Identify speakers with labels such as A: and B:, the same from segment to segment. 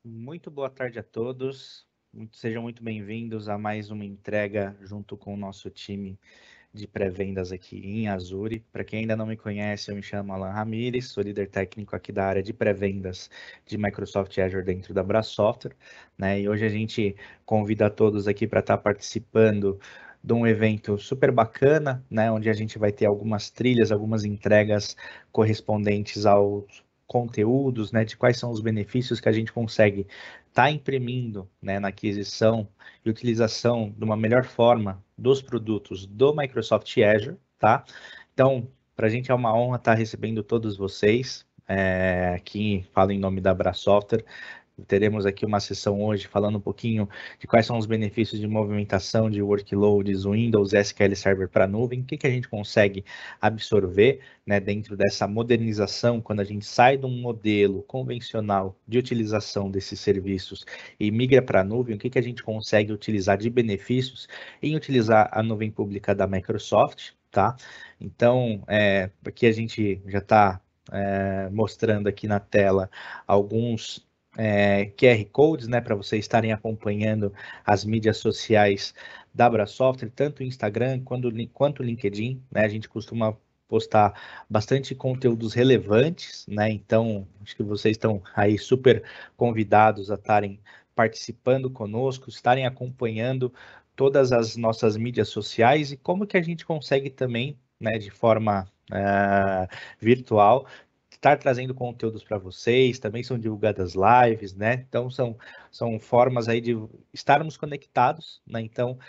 A: Muito boa tarde a todos. Sejam muito bem-vindos a mais uma entrega junto com o nosso time de pré-vendas aqui em Azure. Para quem ainda não me conhece, eu me chamo Alan Ramires, sou líder técnico aqui da área de pré-vendas de Microsoft Azure dentro da Bra Software, né? E hoje a gente convida a todos aqui para estar participando de um evento super bacana, né? Onde a gente vai ter algumas trilhas, algumas entregas correspondentes aos conteúdos, né, de quais são os benefícios que a gente consegue estar imprimindo, né, na aquisição e utilização de uma melhor forma dos produtos do Microsoft Azure, tá? Então, para a gente é uma honra estar recebendo todos vocês, aqui falo em nome da Bra Software. Teremos aqui uma sessão hoje falando um pouquinho de quais são os benefícios de movimentação de workloads Windows SQL Server para a nuvem, o que a gente consegue absorver, né, dentro dessa modernização, quando a gente sai de um modelo convencional de utilização desses serviços e migra para a nuvem, o que a gente consegue utilizar de benefícios em utilizar a nuvem pública da Microsoft, tá? Então, aqui a gente já está mostrando aqui na tela alguns QR Codes, né, para vocês estarem acompanhando as mídias sociais da Bra Software, tanto o Instagram quanto o LinkedIn, né, a gente costuma postar bastante conteúdos relevantes, né, então acho que vocês estão aí super convidados a estarem participando conosco, estarem acompanhando todas as nossas mídias sociais e como que a gente consegue também, né, de forma virtual, estar trazendo conteúdos para vocês, também são divulgadas lives, né? Então são formas aí de estarmos conectados, né? Então,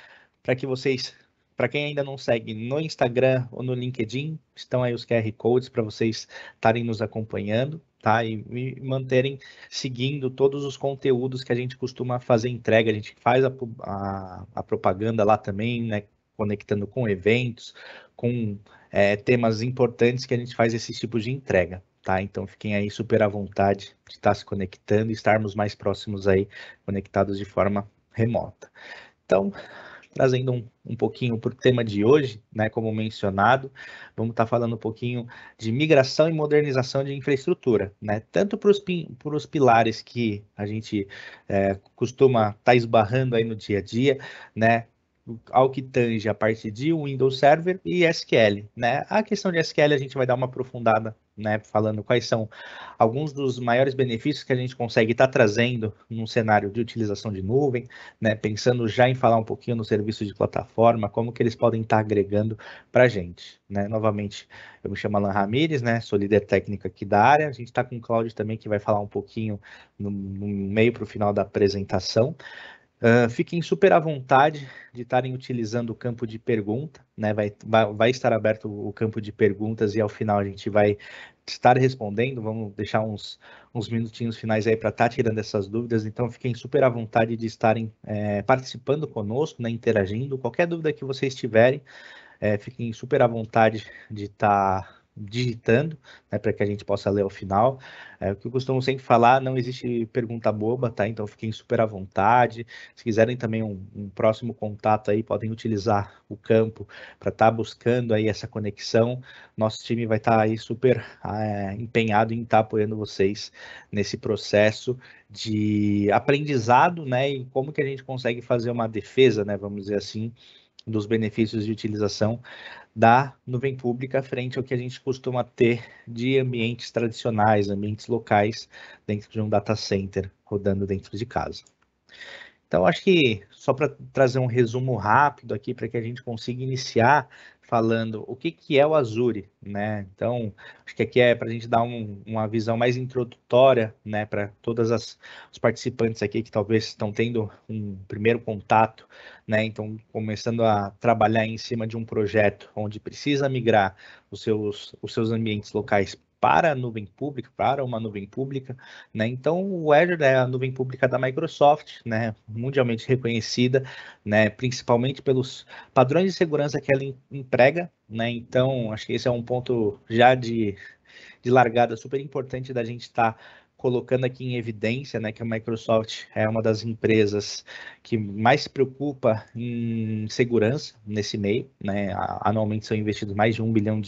A: para que vocês, para quem ainda não segue no Instagram ou no LinkedIn, estão aí os QR Codes para vocês estarem nos acompanhando, tá? E manterem seguindo todos os conteúdos que a gente costuma fazer entrega, a gente faz a propaganda lá também, né? Conectando com eventos, com temas importantes que a gente faz esse tipo de entrega. Tá, então fiquem aí super à vontade de estar se conectando e estarmos mais próximos aí, conectados de forma remota. Então, trazendo um pouquinho para o tema de hoje, né, como mencionado, vamos estar falando um pouquinho de migração e modernização de infraestrutura, né, tanto para os pilares que a gente costuma estar esbarrando aí no dia a dia, né, ao que tange a parte de Windows Server e SQL, né? A questão de SQL a gente vai dar uma aprofundada, né? Falando quais são alguns dos maiores benefícios que a gente consegue estar trazendo num cenário de utilização de nuvem, né? Pensando já em falar um pouquinho no serviço de plataforma, como que eles podem estar agregando para a gente, né? Novamente, eu me chamo Alan Ramires, né? Sou líder técnico aqui da área. A gente está com o Cláudio também que vai falar um pouquinho no meio para o final da apresentação. Fiquem super à vontade de estarem utilizando o campo de pergunta, né? Vai estar aberto o campo de perguntas e ao final a gente vai estar respondendo. Vamos deixar uns minutinhos finais aí para estar tirando essas dúvidas. Então, fiquem super à vontade de estarem participando conosco, né? Interagindo. Qualquer dúvida que vocês tiverem, fiquem super à vontade de estar digitando, né, para que a gente possa ler ao final. O que eu costumo sempre falar, não existe pergunta boba, tá? Então fiquem super à vontade. Se quiserem também um próximo contato aí, podem utilizar o campo para estar buscando aí essa conexão. Nosso time vai estar aí super empenhado em estar apoiando vocês nesse processo de aprendizado, né? E como que a gente consegue fazer uma defesa, né? Vamos dizer assim, dos benefícios de utilização da nuvem pública frente ao que a gente costuma ter de ambientes tradicionais, ambientes locais dentro de um data center rodando dentro de casa. Então, acho que só para trazer um resumo rápido aqui para que a gente consiga iniciar falando o que é o Azure, né? Então, acho que aqui é para a gente dar uma visão mais introdutória, né, para os participantes aqui que talvez estão tendo um primeiro contato, né? Então, começando a trabalhar em cima de um projeto onde precisa migrar os seus ambientes locais para a nuvem pública, para uma nuvem pública, né? Então, o Azure é a nuvem pública da Microsoft, né? Mundialmente reconhecida, né? Principalmente pelos padrões de segurança que ela emprega, né? Então, acho que esse é um ponto já de largada super importante da gente estar colocando aqui em evidência, né, que a Microsoft é uma das empresas que mais se preocupa em segurança nesse meio, né? Anualmente são investidos mais de 1 bilhão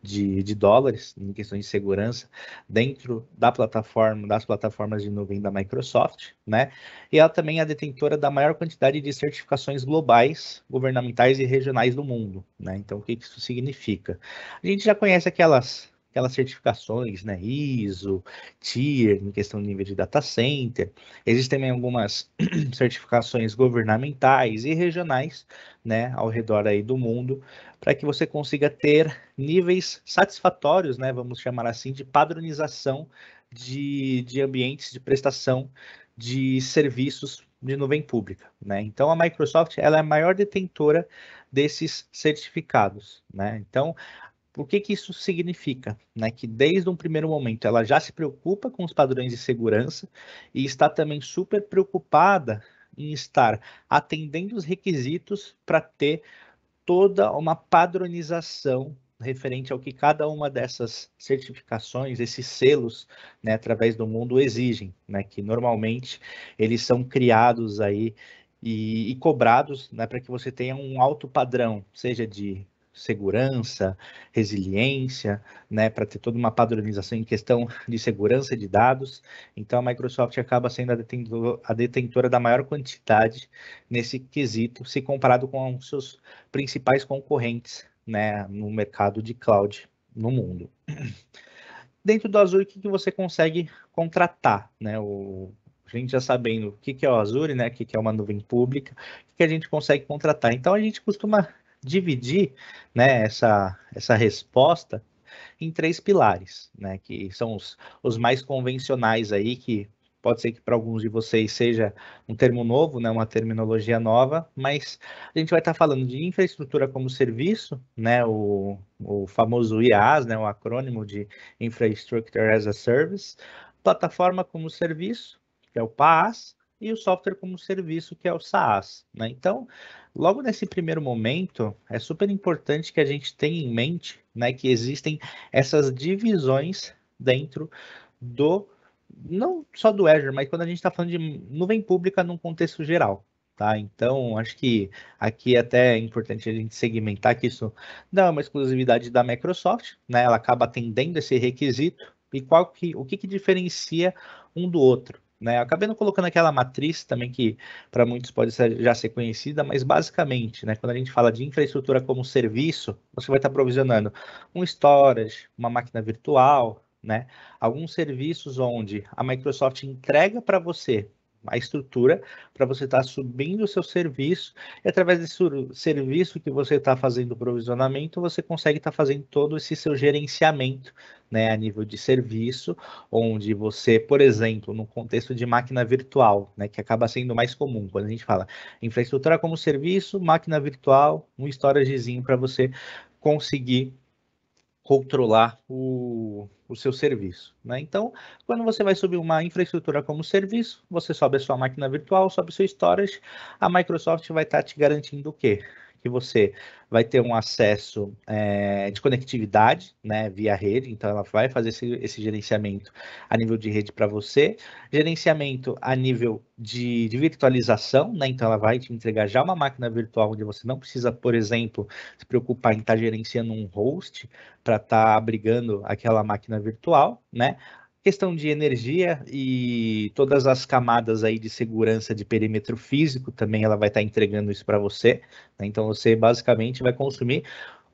A: de dólares em questão de segurança dentro da plataforma, das plataformas de nuvem da Microsoft, né? E ela também é a detentora da maior quantidade de certificações globais, governamentais e regionais do mundo, né? Então, o que isso significa? A gente já conhece aquelas certificações, né, ISO, TIR, em questão de nível de data center. Existem também algumas certificações governamentais e regionais, né, ao redor aí do mundo, para que você consiga ter níveis satisfatórios, né, vamos chamar assim, de padronização de ambientes de prestação de serviços de nuvem pública, né? Então a Microsoft ela é a maior detentora desses certificados, né? Então o que que isso significa? Né? Que desde um primeiro momento ela já se preocupa com os padrões de segurança e está também super preocupada em estar atendendo os requisitos para ter toda uma padronização referente ao que cada uma dessas certificações, esses selos, né, através do mundo exigem, né, que normalmente eles são criados aí e cobrados, né, para que você tenha um alto padrão, seja de segurança, resiliência, né, para ter toda uma padronização em questão de segurança de dados. Então a Microsoft acaba sendo a detentora da maior quantidade nesse quesito, se comparado com os seus principais concorrentes, né, no mercado de cloud no mundo. Dentro do Azure, o que você consegue contratar, né? A gente já sabendo o que é o Azure, né? O que é uma nuvem pública, o que a gente consegue contratar. Então a gente costuma dividir, né, essa resposta em três pilares, né, que são os mais convencionais aí, que pode ser que para alguns de vocês seja um termo novo, né, uma terminologia nova, mas a gente vai estar falando de infraestrutura como serviço, né, o famoso IaaS, né, o acrônimo de Infrastructure as a Service, plataforma como serviço, que é o PaaS, e o software como serviço, que é o SaaS, né? Então, logo nesse primeiro momento, é super importante que a gente tenha em mente, né, que existem essas divisões dentro do, não só do Azure, mas quando a gente está falando de nuvem pública num contexto geral, tá? Então, acho que aqui até é importante a gente segmentar que isso não é uma exclusividade da Microsoft, né? Ela acaba atendendo esse requisito e o que diferencia um do outro, né? Eu acabei não colocando aquela matriz também que para muitos pode já ser conhecida, mas basicamente, né, quando a gente fala de infraestrutura como serviço, você vai estar provisionando um storage, uma máquina virtual, né, alguns serviços onde a Microsoft entrega para você a estrutura para você estar subindo o seu serviço e através desse serviço que você está fazendo o provisionamento, você consegue estar fazendo todo esse seu gerenciamento, né, a nível de serviço, onde você, por exemplo, no contexto de máquina virtual, né, que acaba sendo mais comum, quando a gente fala infraestrutura como serviço, máquina virtual, um storagezinho para você conseguir controlar o seu serviço, né? Então, quando você vai subir uma infraestrutura como serviço, você sobe a sua máquina virtual, sobe o seu storage, a Microsoft vai estar te garantindo o quê? Que você vai ter um acesso de conectividade, né, via rede, então ela vai fazer esse gerenciamento a nível de rede para você, gerenciamento a nível de virtualização, né, então ela vai te entregar já uma máquina virtual onde você não precisa, por exemplo, se preocupar em estar gerenciando um host, para estar abrigando aquela máquina virtual, né? Questão de energia e todas as camadas aí de segurança de perímetro físico também ela vai estar entregando isso para você, né? Então você basicamente vai consumir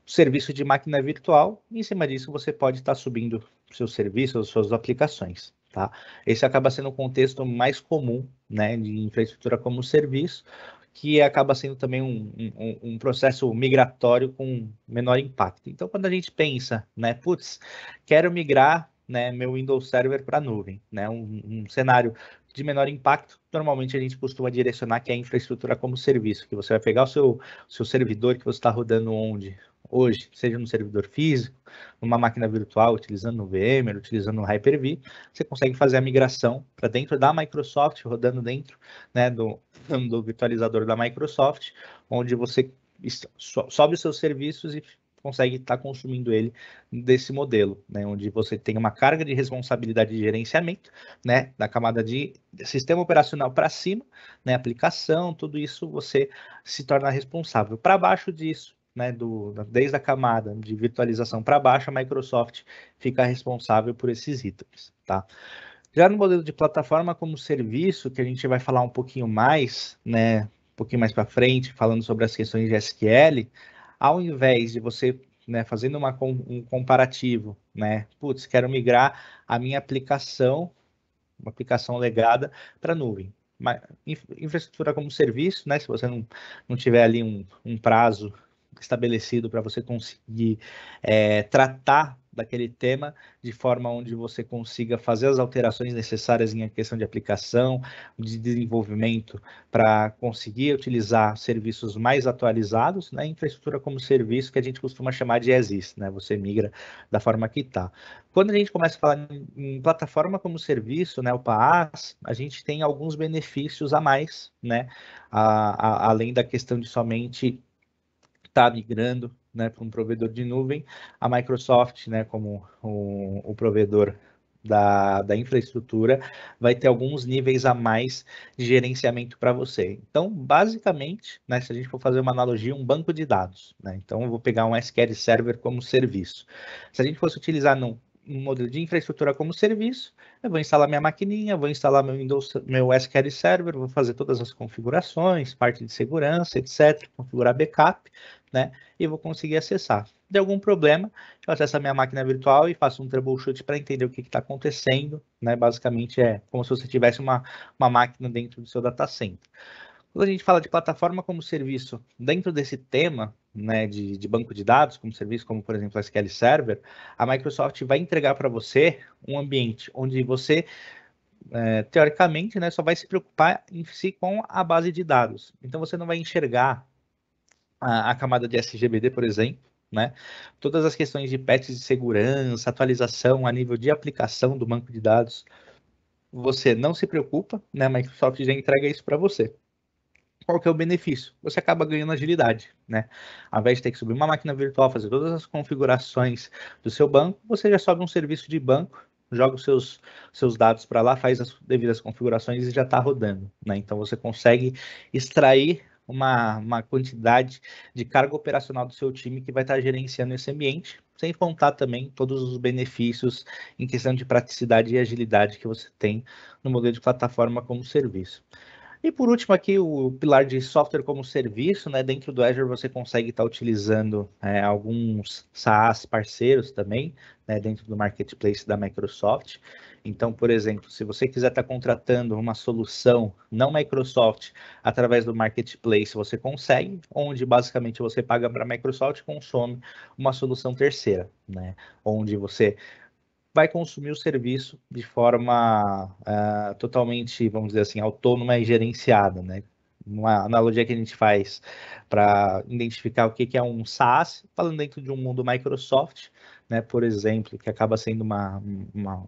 A: o serviço de máquina virtual e em cima disso você pode estar subindo seus serviços, suas aplicações, tá? Esse acaba sendo o contexto mais comum, né, de infraestrutura como serviço, que acaba sendo também um processo migratório com menor impacto. Então, quando a gente pensa, né, putz, quero migrar, né, meu Windows Server para a nuvem, né, um cenário de menor impacto, normalmente a gente costuma direcionar que é a infraestrutura como serviço, que você vai pegar o seu servidor que você está rodando onde? Hoje, seja no servidor físico, numa máquina virtual, utilizando o VMware, utilizando o Hyper-V, você consegue fazer a migração para dentro da Microsoft, rodando dentro, né, do virtualizador da Microsoft, onde você sobe os seus serviços e consegue estar consumindo ele desse modelo, né, onde você tem uma carga de responsabilidade de gerenciamento, né, da camada de sistema operacional para cima, né, aplicação, tudo isso você se torna responsável. Para baixo disso, né, desde a camada de virtualização para baixo, a Microsoft fica responsável por esses itens, tá? Já no modelo de plataforma como serviço, que a gente vai falar um pouquinho mais, né, um pouquinho mais para frente, falando sobre as questões de SQL, ao invés de você, né, fazendo um comparativo, né, putz, quero migrar a minha aplicação, uma aplicação legada para a nuvem. Infraestrutura como serviço, né, se você não tiver ali um prazo estabelecido para você conseguir tratar daquele tema de forma onde você consiga fazer as alterações necessárias em questão de aplicação, de desenvolvimento, para conseguir utilizar serviços mais atualizados, né? Infraestrutura como serviço, que a gente costuma chamar de as is, né? Você migra da forma que está. Quando a gente começa a falar em plataforma como serviço, né, o PaaS, a gente tem alguns benefícios a mais, né? Além da questão de somente estar migrando, né, para um provedor de nuvem, a Microsoft, né, como o provedor da infraestrutura, vai ter alguns níveis a mais de gerenciamento para você. Então, basicamente, né, se a gente for fazer uma analogia, um banco de dados, né? Então, eu vou pegar um SQL Server como serviço. Se a gente fosse utilizar um modelo de infraestrutura como serviço, eu vou instalar minha maquininha, vou instalar meu SQL Server, vou fazer todas as configurações, parte de segurança, etc., configurar backup, né? E vou conseguir acessar. Se der algum problema, eu acesso a minha máquina virtual e faço um troubleshoot para entender o que está acontecendo, né? Basicamente é como se você tivesse uma máquina dentro do seu data center. Quando a gente fala de plataforma como serviço, dentro desse tema, né, de banco de dados, como serviço, como por exemplo a SQL Server, a Microsoft vai entregar para você um ambiente onde você, teoricamente, né, só vai se preocupar em si com a base de dados. Então você não vai enxergar a camada de SGBD, por exemplo, né? Todas as questões de patches de segurança, atualização a nível de aplicação do banco de dados, você não se preocupa, né? A Microsoft já entrega isso para você. Qual que é o benefício? Você acaba ganhando agilidade, né? Ao invés de ter que subir uma máquina virtual, fazer todas as configurações do seu banco, você já sobe um serviço de banco, joga os seus dados para lá, faz as devidas configurações e já está rodando, né? Então você consegue extrair uma quantidade de carga operacional do seu time que vai estar gerenciando esse ambiente, sem contar também todos os benefícios em questão de praticidade e agilidade que você tem no modelo de plataforma como serviço. E por último aqui, o pilar de software como serviço, né? Dentro do Azure você consegue estar utilizando alguns SaaS parceiros também, né? Dentro do marketplace da Microsoft. Então, por exemplo, se você quiser estar contratando uma solução não Microsoft através do marketplace, você consegue, onde basicamente você paga para a Microsoft e consome uma solução terceira, né? Onde você vai consumir o serviço de forma totalmente, vamos dizer assim, autônoma e gerenciada, né? Uma analogia que a gente faz para identificar o que é um SaaS, falando dentro de um mundo Microsoft, né? Por exemplo, que acaba sendo uma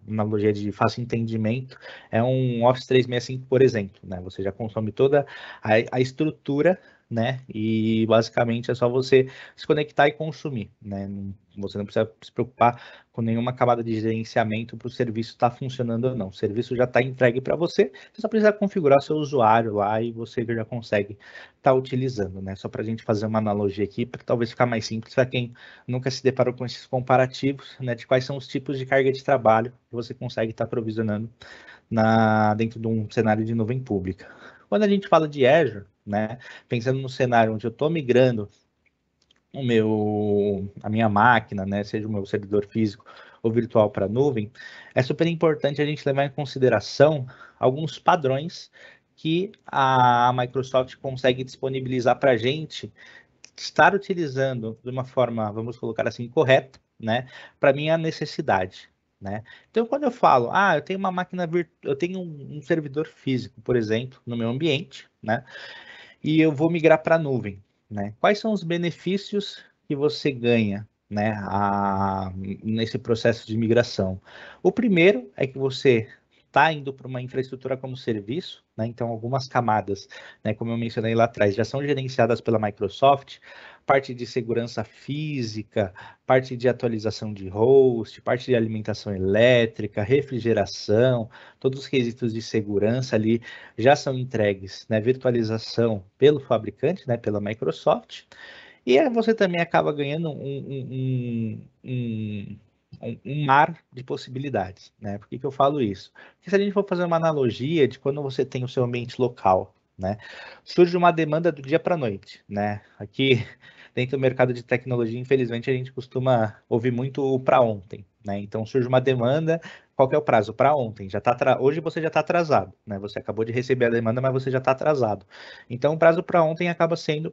A: analogia de fácil entendimento, é um Office 365, por exemplo, né? Você já consome toda a estrutura, né? E basicamente é só você se conectar e consumir, né? Você não precisa se preocupar com nenhuma camada de gerenciamento para o serviço estar funcionando ou não. O serviço já está entregue para você, você só precisa configurar seu usuário lá e você já consegue estar utilizando, né? Só para a gente fazer uma analogia aqui, para talvez ficar mais simples para quem nunca se deparou com esses comparativos, né? De quais são os tipos de carga de trabalho que você consegue estar provisionando dentro de um cenário de nuvem pública. Quando a gente fala de Azure, né? Pensando no cenário onde eu estou migrando a minha máquina, né, seja o meu servidor físico ou virtual para a nuvem, é super importante a gente levar em consideração alguns padrões que a Microsoft consegue disponibilizar para a gente estar utilizando de uma forma, vamos colocar assim, correta, né, para minha necessidade. Né? Então, quando eu falo, eu tenho uma máquina eu tenho um servidor físico, por exemplo, no meu ambiente, né? E eu vou migrar para a nuvem, né? Quais são os benefícios que você ganha, né, nesse processo de migração? O primeiro é que você está indo para uma infraestrutura como serviço, né? Então algumas camadas, né, como eu mencionei lá atrás, já são gerenciadas pela Microsoft, parte de segurança física, parte de atualização de host, parte de alimentação elétrica, refrigeração, todos os quesitos de segurança ali já são entregues, né, virtualização pelo fabricante, né, pela Microsoft, E aí você também acaba ganhando um mar de possibilidades, né? Por que que eu falo isso? Porque se a gente for fazer uma analogia de quando você tem o seu ambiente local, né? Surge uma demanda do dia para a noite, né? Aqui dentro do mercado de tecnologia, infelizmente, a gente costuma ouvir muito o para ontem, né? Então surge uma demanda, qual que é o prazo? Para ontem. Hoje você já está atrasado, né? Você acabou de receber a demanda, mas você já está atrasado. Então o prazo para ontem acaba sendo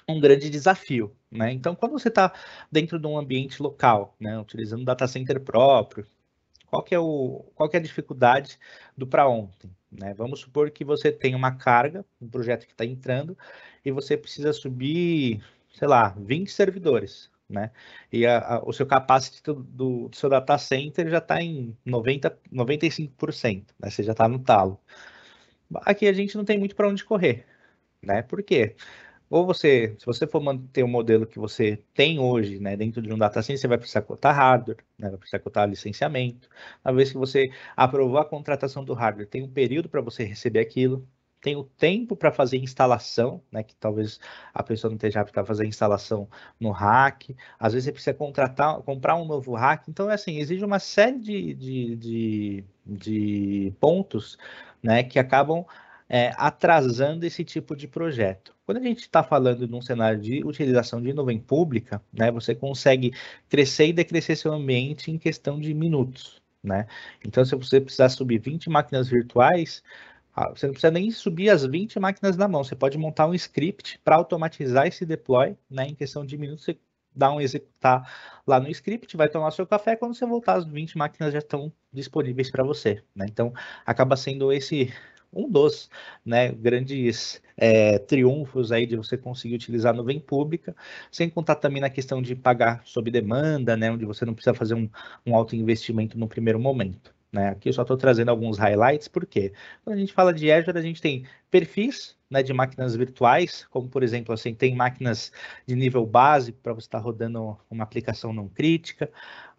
A: um grande desafio, né? Então, quando você está dentro de um ambiente local, né, utilizando um data center próprio, qual que é a dificuldade do para ontem, né? Vamos supor que você tem uma carga, um projeto que está entrando, e você precisa subir, sei lá, 20 servidores, né? E o seu capacity do seu data center já está em 95%, né? Você já está no talo. Aqui a gente não tem muito para onde correr, né? Por quê? Ou você, se você for manter o modelo que você tem hoje, né, dentro de um data center, você vai precisar cotar hardware, né, vai precisar cotar licenciamento. Uma vez que você aprovou a contratação do hardware, tem um período para você receber aquilo, tem o tempo para fazer instalação, né, que talvez a pessoa não esteja apta para fazer instalação no rack. Às vezes você precisa comprar um novo rack. Então, é assim, exige uma série de pontos, né, que acabam atrasando esse tipo de projeto. Quando a gente está falando de um cenário de utilização de nuvem pública, né, você consegue crescer e decrescer seu ambiente em questão de minutos, né? Então, se você precisar subir 20 máquinas virtuais, você não precisa nem subir as 20 máquinas na mão, você pode montar um script para automatizar esse deploy, né, em questão de minutos, você dá um executar lá no script, vai tomar seu café, quando você voltar, as 20 máquinas já estão disponíveis para você, né? Então, acaba sendo esse um dos, né, grandes triunfos aí de você conseguir utilizar a nuvem pública, sem contar também na questão de pagar sob demanda, né, onde você não precisa fazer um alto investimento no primeiro momento. Né? Aqui eu só estou trazendo alguns highlights, porque quando a gente fala de Azure, a gente tem perfis, né, de máquinas virtuais, como por exemplo, assim, tem máquinas de nível básico para você estar rodando uma aplicação não crítica,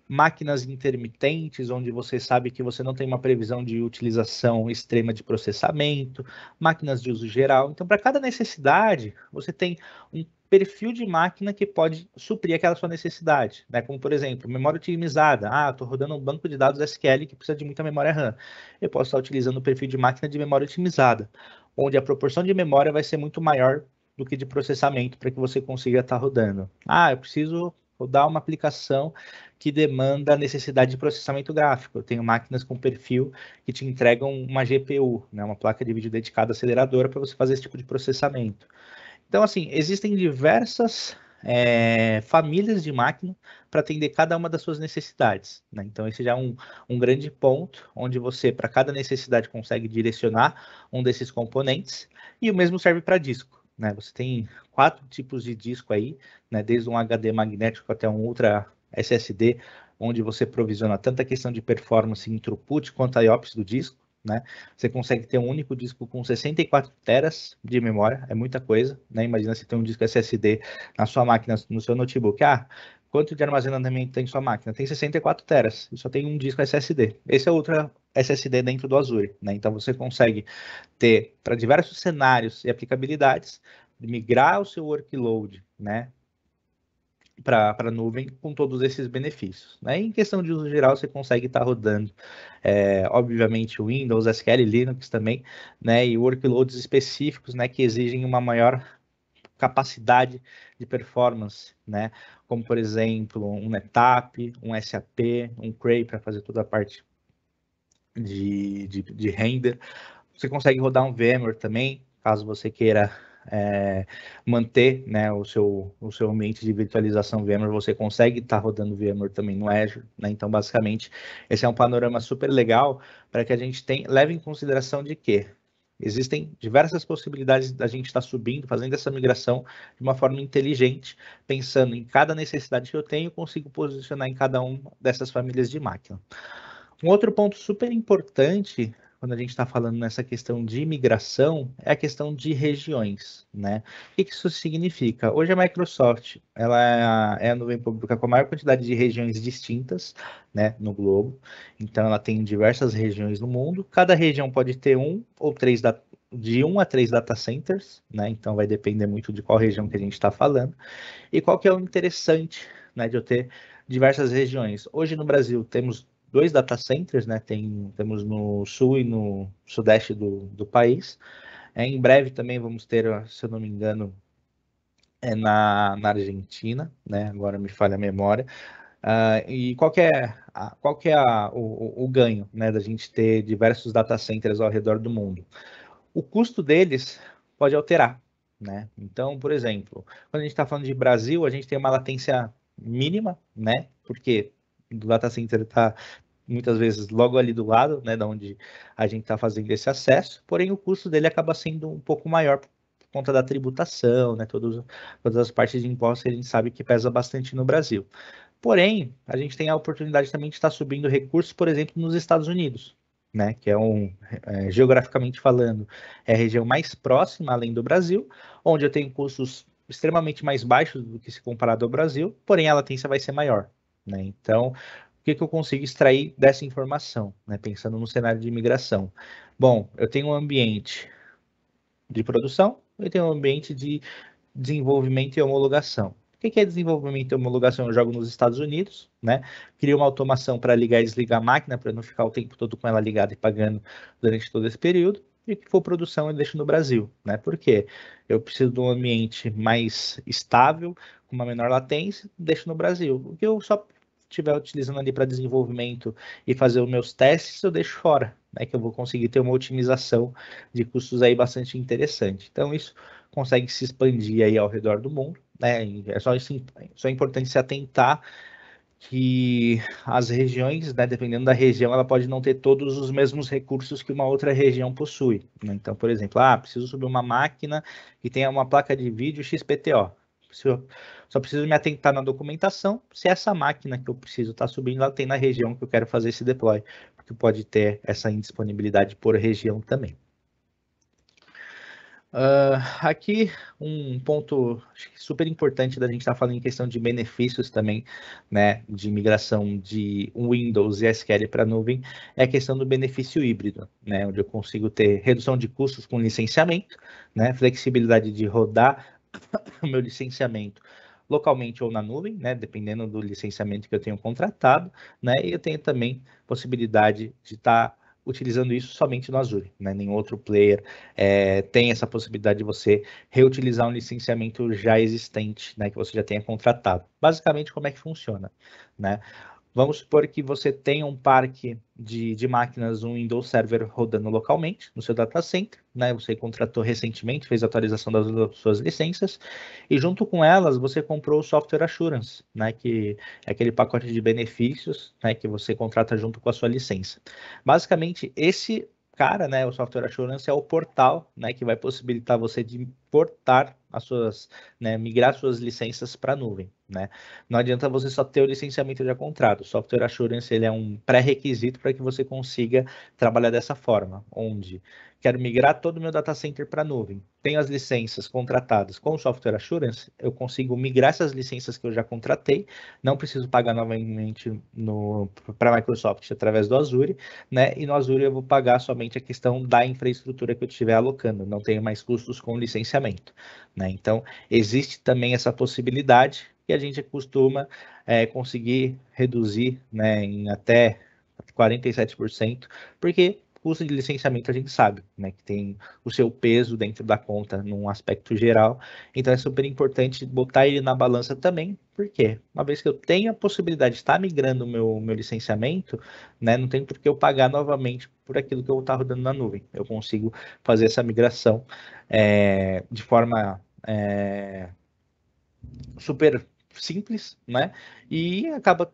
A: máquinas intermitentes, onde você sabe que você não tem uma previsão de utilização extrema de processamento, máquinas de uso geral. Então, para cada necessidade, você tem um perfil de máquina que pode suprir aquela sua necessidade, né? Como, por exemplo, memória otimizada. Ah, estou rodando um banco de dados SQL que precisa de muita memória RAM. Eu posso estar utilizando o perfil de máquina de memória otimizada, onde a proporção de memória vai ser muito maior do que de processamento para que você consiga estar rodando. Ah, eu preciso rodar uma aplicação que demanda a necessidade de processamento gráfico. Eu tenho máquinas com perfil que te entregam uma GPU, né, uma placa de vídeo dedicada aceleradora para você fazer esse tipo de processamento. Então, assim, existem diversas famílias de máquina para atender cada uma das suas necessidades. Né? Então, esse já é um grande ponto, onde você, para cada necessidade, consegue direcionar um desses componentes, e o mesmo serve para disco. Né? Você tem 4 tipos de disco aí, né? Desde um HD magnético até um Ultra SSD, onde você provisiona tanto a questão de performance em throughput quanto a IOPS do disco. Né? Você consegue ter um único disco com 64 teras de memória, é muita coisa, né? Imagina se tem um disco SSD na sua máquina, no seu notebook. Ah, quanto de armazenamento tem sua máquina? Tem 64 teras, e só tem um disco SSD. Esse é outro SSD dentro do Azure, né? Então você consegue ter, para diversos cenários e aplicabilidades, migrar o seu workload, né, para a nuvem com todos esses benefícios. Né? Em questão de uso geral, você consegue estar rodando, obviamente, Windows, SQL, Linux também, né? E workloads específicos, né, que exigem uma maior capacidade de performance, né? Como, por exemplo, um NetApp, um SAP, um Cray para fazer toda a parte de render. Você consegue rodar um VMware também, caso você queira manter, né, o seu ambiente de virtualização VMware, você consegue estar rodando VMware também no Azure. Né? Então, basicamente, esse é um panorama super legal para que a gente leve em consideração de que existem diversas possibilidades da gente estar subindo, fazendo essa migração de uma forma inteligente, pensando em cada necessidade que eu tenho, consigo posicionar em cada uma dessas famílias de máquina. Um outro ponto super importante quando a gente está falando nessa questão de imigração é a questão de regiões, né? O que isso significa? Hoje a Microsoft ela é a nuvem pública com a maior quantidade de regiões distintas, né, no globo. Então ela tem diversas regiões no mundo. Cada região pode ter um ou três de 1 a 3 data centers, né? Então vai depender muito de qual região que a gente está falando. E qual que é o interessante, né, de eu ter diversas regiões. Hoje no Brasil temos 2 data centers, né? Temos no sul e no sudeste do país. Em breve também vamos ter, se eu não me engano, na Argentina, né? Agora me falha a memória. E qual que é o ganho, né, da gente ter diversos data centers ao redor do mundo? O custo deles pode alterar, né? Então, por exemplo, quando a gente está falando de Brasil, a gente tem uma latência mínima, né? Porque o data center está muitas vezes logo ali do lado, né, da onde a gente está fazendo esse acesso, porém o custo dele acaba sendo um pouco maior por conta da tributação, né, todas as partes de impostos que a gente sabe que pesa bastante no Brasil. Porém, a gente tem a oportunidade também de estar subindo recursos, por exemplo, nos Estados Unidos, né, que geograficamente falando, é a região mais próxima além do Brasil, onde eu tenho custos extremamente mais baixos do que se comparado ao Brasil, porém a latência vai ser maior, né? Então, o que eu consigo extrair dessa informação, né, pensando no cenário de imigração? Bom, eu tenho um ambiente de produção, eu tenho um ambiente de desenvolvimento e homologação. O que é desenvolvimento e homologação? Eu jogo nos Estados Unidos, né? Crio uma automação para ligar e desligar a máquina, para não ficar o tempo todo com ela ligada e pagando durante todo esse período. E o que for produção, eu deixo no Brasil, né? Por quê? Eu preciso de um ambiente mais estável, com uma menor latência, deixo no Brasil. O que eu só estiver utilizando ali para desenvolvimento e fazer os meus testes, eu deixo fora, né? Que eu vou conseguir ter uma otimização de custos aí bastante interessante. Então, isso consegue se expandir aí ao redor do mundo, né? Só é importante se atentar que as regiões, né, dependendo da região, ela pode não ter todos os mesmos recursos que uma outra região possui, né? Então, por exemplo, preciso subir uma máquina que tenha uma placa de vídeo XPTO. Só preciso me atentar na documentação se essa máquina que eu preciso estar subindo, ela tem na região que eu quero fazer esse deploy, porque pode ter essa indisponibilidade por região também. Aqui um ponto super importante da gente estar falando em questão de benefícios também, né, de migração de Windows e SQL para nuvem, é a questão do benefício híbrido, né, onde eu consigo ter redução de custos com licenciamento, né, flexibilidade de rodar o meu licenciamento localmente ou na nuvem, né, dependendo do licenciamento que eu tenho contratado, né, e eu tenho também possibilidade de estar utilizando isso somente no Azure, né? Nenhum outro player tem essa possibilidade de você reutilizar um licenciamento já existente, né, que você já tenha contratado. Basicamente, como é que funciona, né? Vamos supor que você tenha um parque de máquinas, um Windows Server rodando localmente no seu data center, né? Você contratou recentemente, fez a atualização das suas licenças, e junto com elas você comprou o Software Assurance, né? Que é aquele pacote de benefícios, né, que você contrata junto com a sua licença. Basicamente, esse cara, né, o Software Assurance é o portal, né, que vai possibilitar você de portar as suas, né, migrar suas licenças para a nuvem, né? Não adianta você só ter o licenciamento já contrato. O Software Assurance ele é um pré-requisito para que você consiga trabalhar dessa forma, onde quero migrar todo o meu data center para a nuvem. Tenho as licenças contratadas com o Software Assurance, eu consigo migrar essas licenças que eu já contratei, não preciso pagar novamente para a Microsoft através do Azure, né? E no Azure eu vou pagar somente a questão da infraestrutura que eu estiver alocando, não tenho mais custos com licenciamento, né? Então, existe também essa possibilidade que a gente costuma conseguir reduzir, né, em até 47%, porque custo de licenciamento a gente sabe, né, que tem o seu peso dentro da conta num aspecto geral, então é super importante botar ele na balança também, porque uma vez que eu tenho a possibilidade de estar migrando o meu licenciamento, né, não tem por que eu pagar novamente por aquilo que eu estou rodando na nuvem, eu consigo fazer essa migração de forma super simples, né? E acaba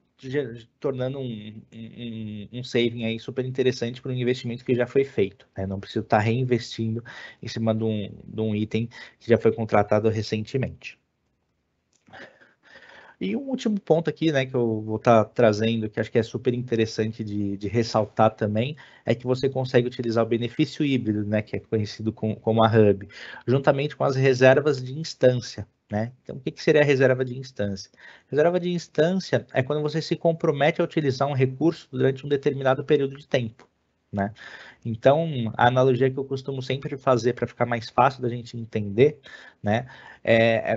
A: tornando um saving aí super interessante para um investimento que já foi feito, né? Não preciso estar reinvestindo em cima de um item que já foi contratado recentemente. E um último ponto aqui, né, que eu vou estar trazendo, que acho que é super interessante de ressaltar também, é que você consegue utilizar o benefício híbrido, né, que é conhecido como a Hub, juntamente com as reservas de instância, né? Então, o que seria a reserva de instância? Reserva de instância é quando você se compromete a utilizar um recurso durante um determinado período de tempo, né? Então, a analogia que eu costumo sempre fazer para ficar mais fácil da gente entender, né,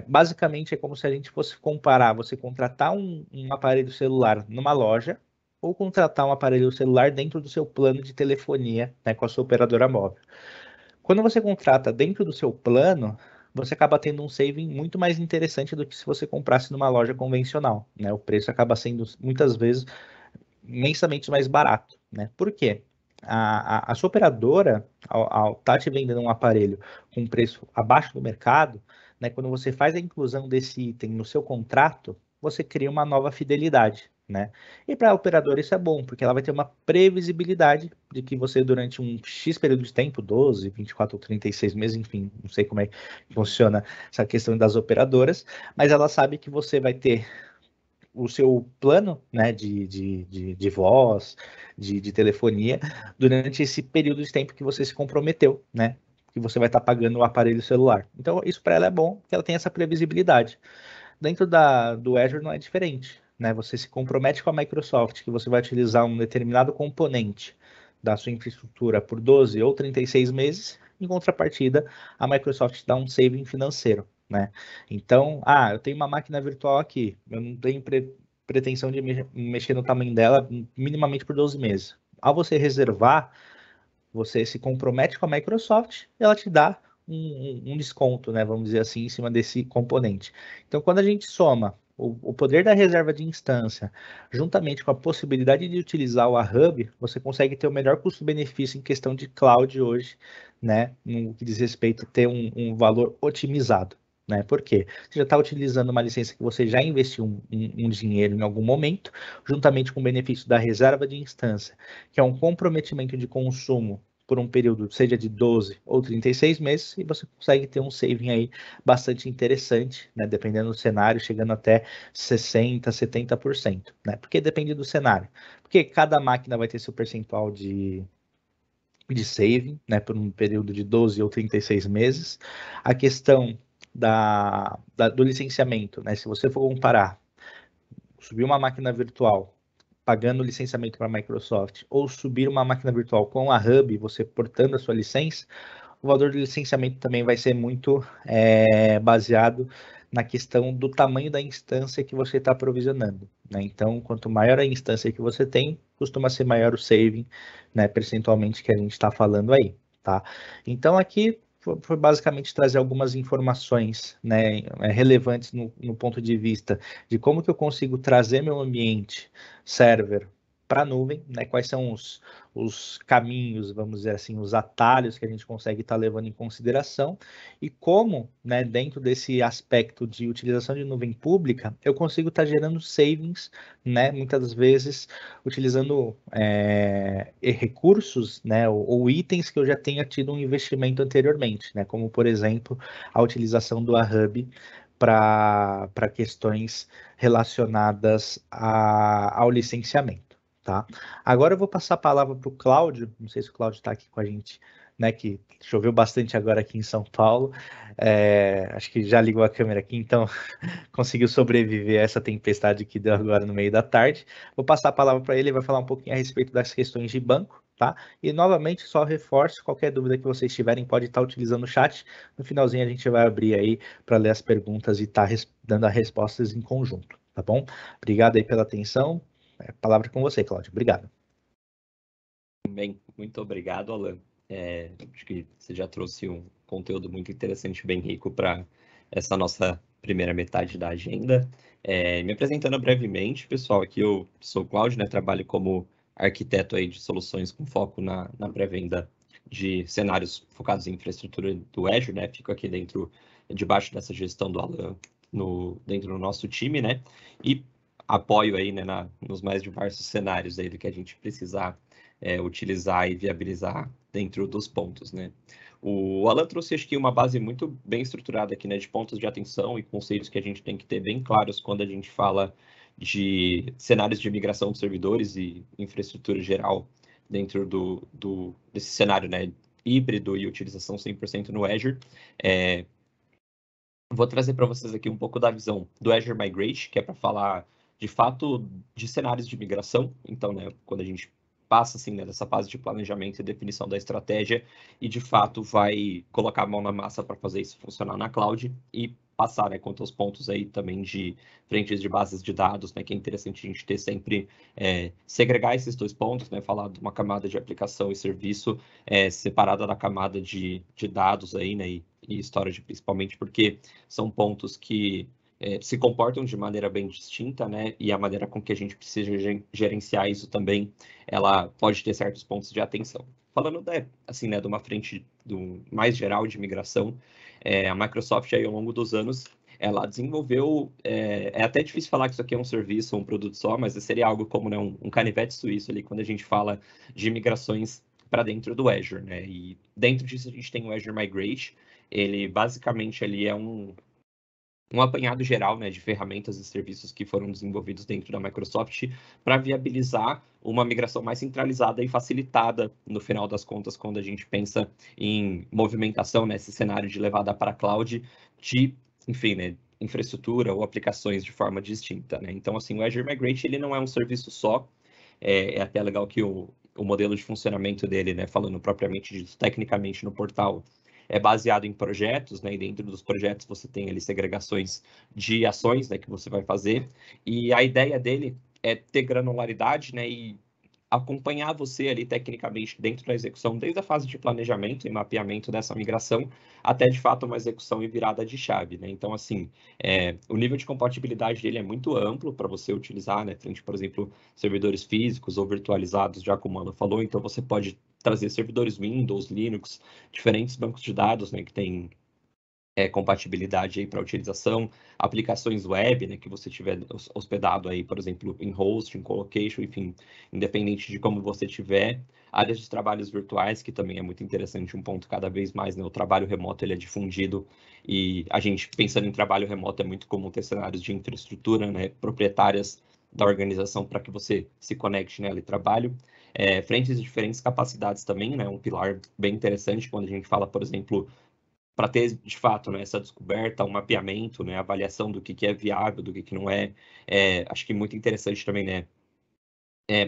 A: basicamente é como se a gente fosse comparar, você contratar um aparelho celular numa loja ou contratar um aparelho celular dentro do seu plano de telefonia, né, com a sua operadora móvel. Quando você contrata dentro do seu plano, você acaba tendo um saving muito mais interessante do que se você comprasse numa loja convencional, né? O preço acaba sendo muitas vezes imensamente mais barato, né? Por quê? A sua operadora, ao estar te vendendo um aparelho com um preço abaixo do mercado, né, quando você faz a inclusão desse item no seu contrato, você cria uma nova fidelidade, né? E para a operadora isso é bom, porque ela vai ter uma previsibilidade de que você, durante um X período de tempo, 12, 24 ou 36 meses, enfim, não sei como é que funciona essa questão das operadoras, mas ela sabe que você vai ter o seu plano, né, de voz, de telefonia, durante esse período de tempo que você se comprometeu, né, que você vai estar pagando o aparelho celular. Então, isso para ela é bom, porque ela tem essa previsibilidade. Dentro do Azure não é diferente, né, você se compromete com a Microsoft que você vai utilizar um determinado componente da sua infraestrutura por 12 ou 36 meses, em contrapartida, a Microsoft dá um saving financeiro, né? Então, eu tenho uma máquina virtual aqui, eu não tenho pretensão de mexer no tamanho dela minimamente por 12 meses. Ao você reservar, você se compromete com a Microsoft e ela te dá um desconto, né? Vamos dizer assim, em cima desse componente. Então, quando a gente soma o poder da reserva de instância, juntamente com a possibilidade de utilizar o Hub, você consegue ter o melhor custo-benefício em questão de cloud hoje, né? No que diz respeito a ter um valor otimizado. Né? Por quê? Você já está utilizando uma licença que você já investiu um dinheiro em algum momento, juntamente com o benefício da reserva de instância, que é um comprometimento de consumo por um período, seja de 12 ou 36 meses, e você consegue ter um saving aí bastante interessante, né? Dependendo do cenário, chegando até 60%, 70%, né? Porque depende do cenário. Porque cada máquina vai ter seu percentual de saving, né, por um período de 12 ou 36 meses. A questão do licenciamento, né, se você for comparar, subir uma máquina virtual pagando licenciamento para a Microsoft ou subir uma máquina virtual com a Hub, você portando a sua licença, o valor do licenciamento também vai ser muito baseado na questão do tamanho da instância que você está provisionando, né? Então, quanto maior a instância que você tem, costuma ser maior o saving, né, percentualmente que a gente está falando aí, tá? Então, aqui foi basicamente trazer algumas informações, né, relevantes no ponto de vista de como que eu consigo trazer meu ambiente server para a nuvem, né? Quais são os caminhos, vamos dizer assim, os atalhos que a gente consegue estar levando em consideração e como, né, dentro desse aspecto de utilização de nuvem pública, eu consigo estar gerando savings, né, muitas das vezes utilizando recursos, né, ou itens que eu já tenha tido um investimento anteriormente, né, como, por exemplo, a utilização do Hub para questões relacionadas ao licenciamento. Tá? Agora eu vou passar a palavra para o Cláudio, não sei se o Cláudio está aqui com a gente, né, que choveu bastante agora aqui em São Paulo, acho que já ligou a câmera aqui, então conseguiu sobreviver a essa tempestade que deu agora no meio da tarde. Vou passar a palavra para ele, ele vai falar um pouquinho a respeito das questões de banco, tá? E novamente, só reforço, qualquer dúvida que vocês tiverem, pode estar utilizando o chat, no finalzinho a gente vai abrir aí para ler as perguntas e estar dando as respostas em conjunto, tá bom? Obrigado aí pela atenção. Palavra com você, Cláudio. Obrigado.
B: Bem, muito obrigado, Alan. Acho que você já trouxe um conteúdo muito interessante, bem rico para essa nossa primeira metade da agenda. Me apresentando brevemente, pessoal, aqui eu sou o Cláudio, né, trabalho como arquiteto aí de soluções com foco na pré-venda de cenários focados em infraestrutura do Azure, né, fico aqui debaixo dessa gestão do Alan dentro do nosso time, né, e apoio aí, né, nos mais diversos cenários aí do que a gente precisar utilizar e viabilizar dentro dos pontos, né? O Alan trouxe, acho que, uma base muito bem estruturada aqui, né, de pontos de atenção e conceitos que a gente tem que ter bem claros quando a gente fala de cenários de migração de servidores e infraestrutura geral dentro desse cenário, né, híbrido e utilização 100% no Azure. Vou trazer para vocês aqui um pouco da visão do Azure Migrate, que é para falar, de fato, de cenários de migração. Então, né, quando a gente passa assim, né, dessa fase de planejamento e definição da estratégia e de fato vai colocar a mão na massa para fazer isso funcionar na cloud e passar, né, quanto aos pontos aí também de frentes de bases de dados, né, que é interessante a gente ter sempre segregar esses dois pontos, né, falar de uma camada de aplicação e serviço separada da camada de dados aí, né, e storage principalmente, porque são pontos que se comportam de maneira bem distinta, né? E a maneira com que a gente precisa gerenciar isso também, ela pode ter certos pontos de atenção. Falando assim, né, de uma frente mais geral de migração, a Microsoft aí ao longo dos anos, ela desenvolveu, é até difícil falar que isso aqui é um serviço, um produto só, mas seria algo como, né, um canivete suíço ali quando a gente fala de migrações para dentro do Azure, né? E dentro disso a gente tem o Azure Migrate. Ele basicamente ali é um apanhado geral, né, de ferramentas e serviços que foram desenvolvidos dentro da Microsoft para viabilizar uma migração mais centralizada e facilitada, no final das contas, quando a gente pensa em movimentação, nesse cenário de levada para a cloud, enfim, né, infraestrutura ou aplicações de forma distinta, né? Então, assim, o Azure Migrate, ele não é um serviço só, é até legal que o modelo de funcionamento dele, né, falando propriamente disso, tecnicamente no portal, é baseado em projetos, né? E dentro dos projetos você tem ali segregações de ações, né, que você vai fazer. E a ideia dele é ter granularidade, né, e acompanhar você ali tecnicamente dentro da execução, desde a fase de planejamento e mapeamento dessa migração, até de fato uma execução e virada de chave, né? Então, assim, o nível de compatibilidade dele é muito amplo para você utilizar, né? Frente, por exemplo, servidores físicos ou virtualizados, já como o Ana falou, então você pode trazer servidores Windows, Linux, diferentes bancos de dados, né, que tem compatibilidade aí para utilização, aplicações web, né, que você tiver hospedado aí, por exemplo, em hosting, colocation, enfim, independente de como você tiver, áreas de trabalhos virtuais, que também é muito interessante, um ponto cada vez mais, né, o trabalho remoto ele é difundido e a gente, pensando em trabalho remoto, é muito comum ter cenários de infraestrutura, né, proprietárias da organização para que você se conecte nela e trabalhe. Frentes de diferentes capacidades também, né, um pilar bem interessante quando a gente fala, por exemplo, para ter, de fato, né, essa descoberta, um mapeamento, né, avaliação do que é viável, do que não é. Acho que muito interessante também, né,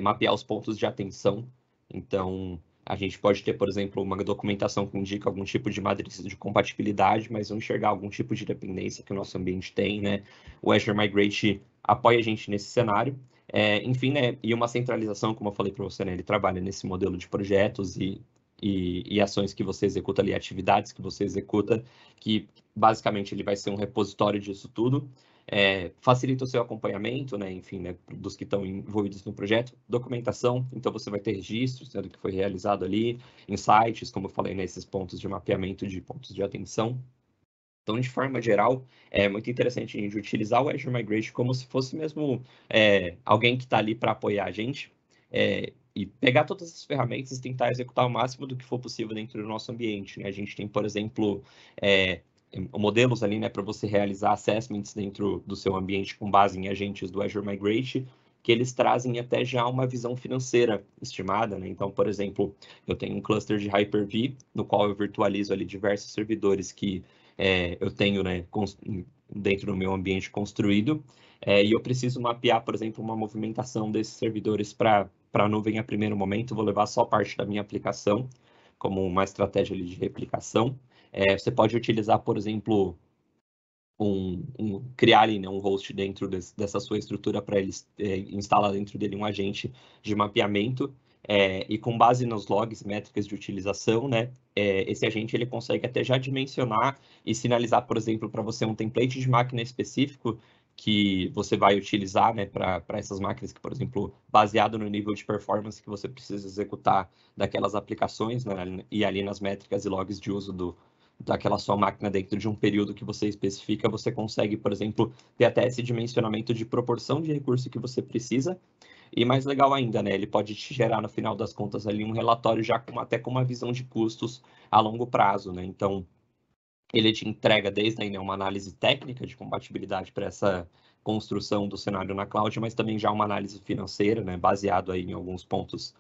B: mapear os pontos de atenção. Então, a gente pode ter, por exemplo, uma documentação que indica algum tipo de matriz de compatibilidade, mas não enxergar algum tipo de dependência que o nosso ambiente tem, né? O Azure Migrate apoia a gente nesse cenário. Enfim, né, e uma centralização, como eu falei para você, né, ele trabalha nesse modelo de projetos e ações que você executa ali, atividades que você executa, que basicamente ele vai ser um repositório disso tudo. Facilita o seu acompanhamento, né, enfim, né, dos que estão envolvidos no projeto, documentação, então você vai ter registros, né, do que foi realizado ali, insights, como eu falei, nesses pontos de mapeamento de pontos de atenção. Então, de forma geral, é muito interessante a gente utilizar o Azure Migrate como se fosse mesmo alguém que está ali para apoiar a gente e pegar todas as ferramentas e tentar executar o máximo do que for possível dentro do nosso ambiente, né? A gente tem, por exemplo, modelos ali, né, para você realizar assessments dentro do seu ambiente com base em agentes do Azure Migrate, que eles trazem até já uma visão financeira estimada, né? Então, por exemplo, eu tenho um cluster de Hyper-V, no qual eu virtualizo ali diversos servidores que eu tenho, né, dentro do meu ambiente construído, e eu preciso mapear, por exemplo, uma movimentação desses servidores para a nuvem a primeiro momento, vou levar só parte da minha aplicação, como uma estratégia ali de replicação. Você pode utilizar, por exemplo, criar ali, né, um host dentro dessa sua estrutura para eles instalar dentro dele um agente de mapeamento e com base nos logs, métricas de utilização, né, esse agente ele consegue até já dimensionar e sinalizar, por exemplo, para você um template de máquina específico que você vai utilizar, né, para essas máquinas que, por exemplo, baseado no nível de performance que você precisa executar daquelas aplicações, né, e ali nas métricas e logs de uso daquela sua máquina dentro de um período que você especifica, você consegue, por exemplo, ter até esse dimensionamento de proporção de recurso que você precisa. E mais legal ainda, né? Ele pode te gerar, no final das contas, ali um relatório já até com uma visão de custos a longo prazo, né? Então, ele te entrega desde aí, né, uma análise técnica de compatibilidade para essa construção do cenário na cloud, mas também já uma análise financeira, né, baseado aí em alguns pontos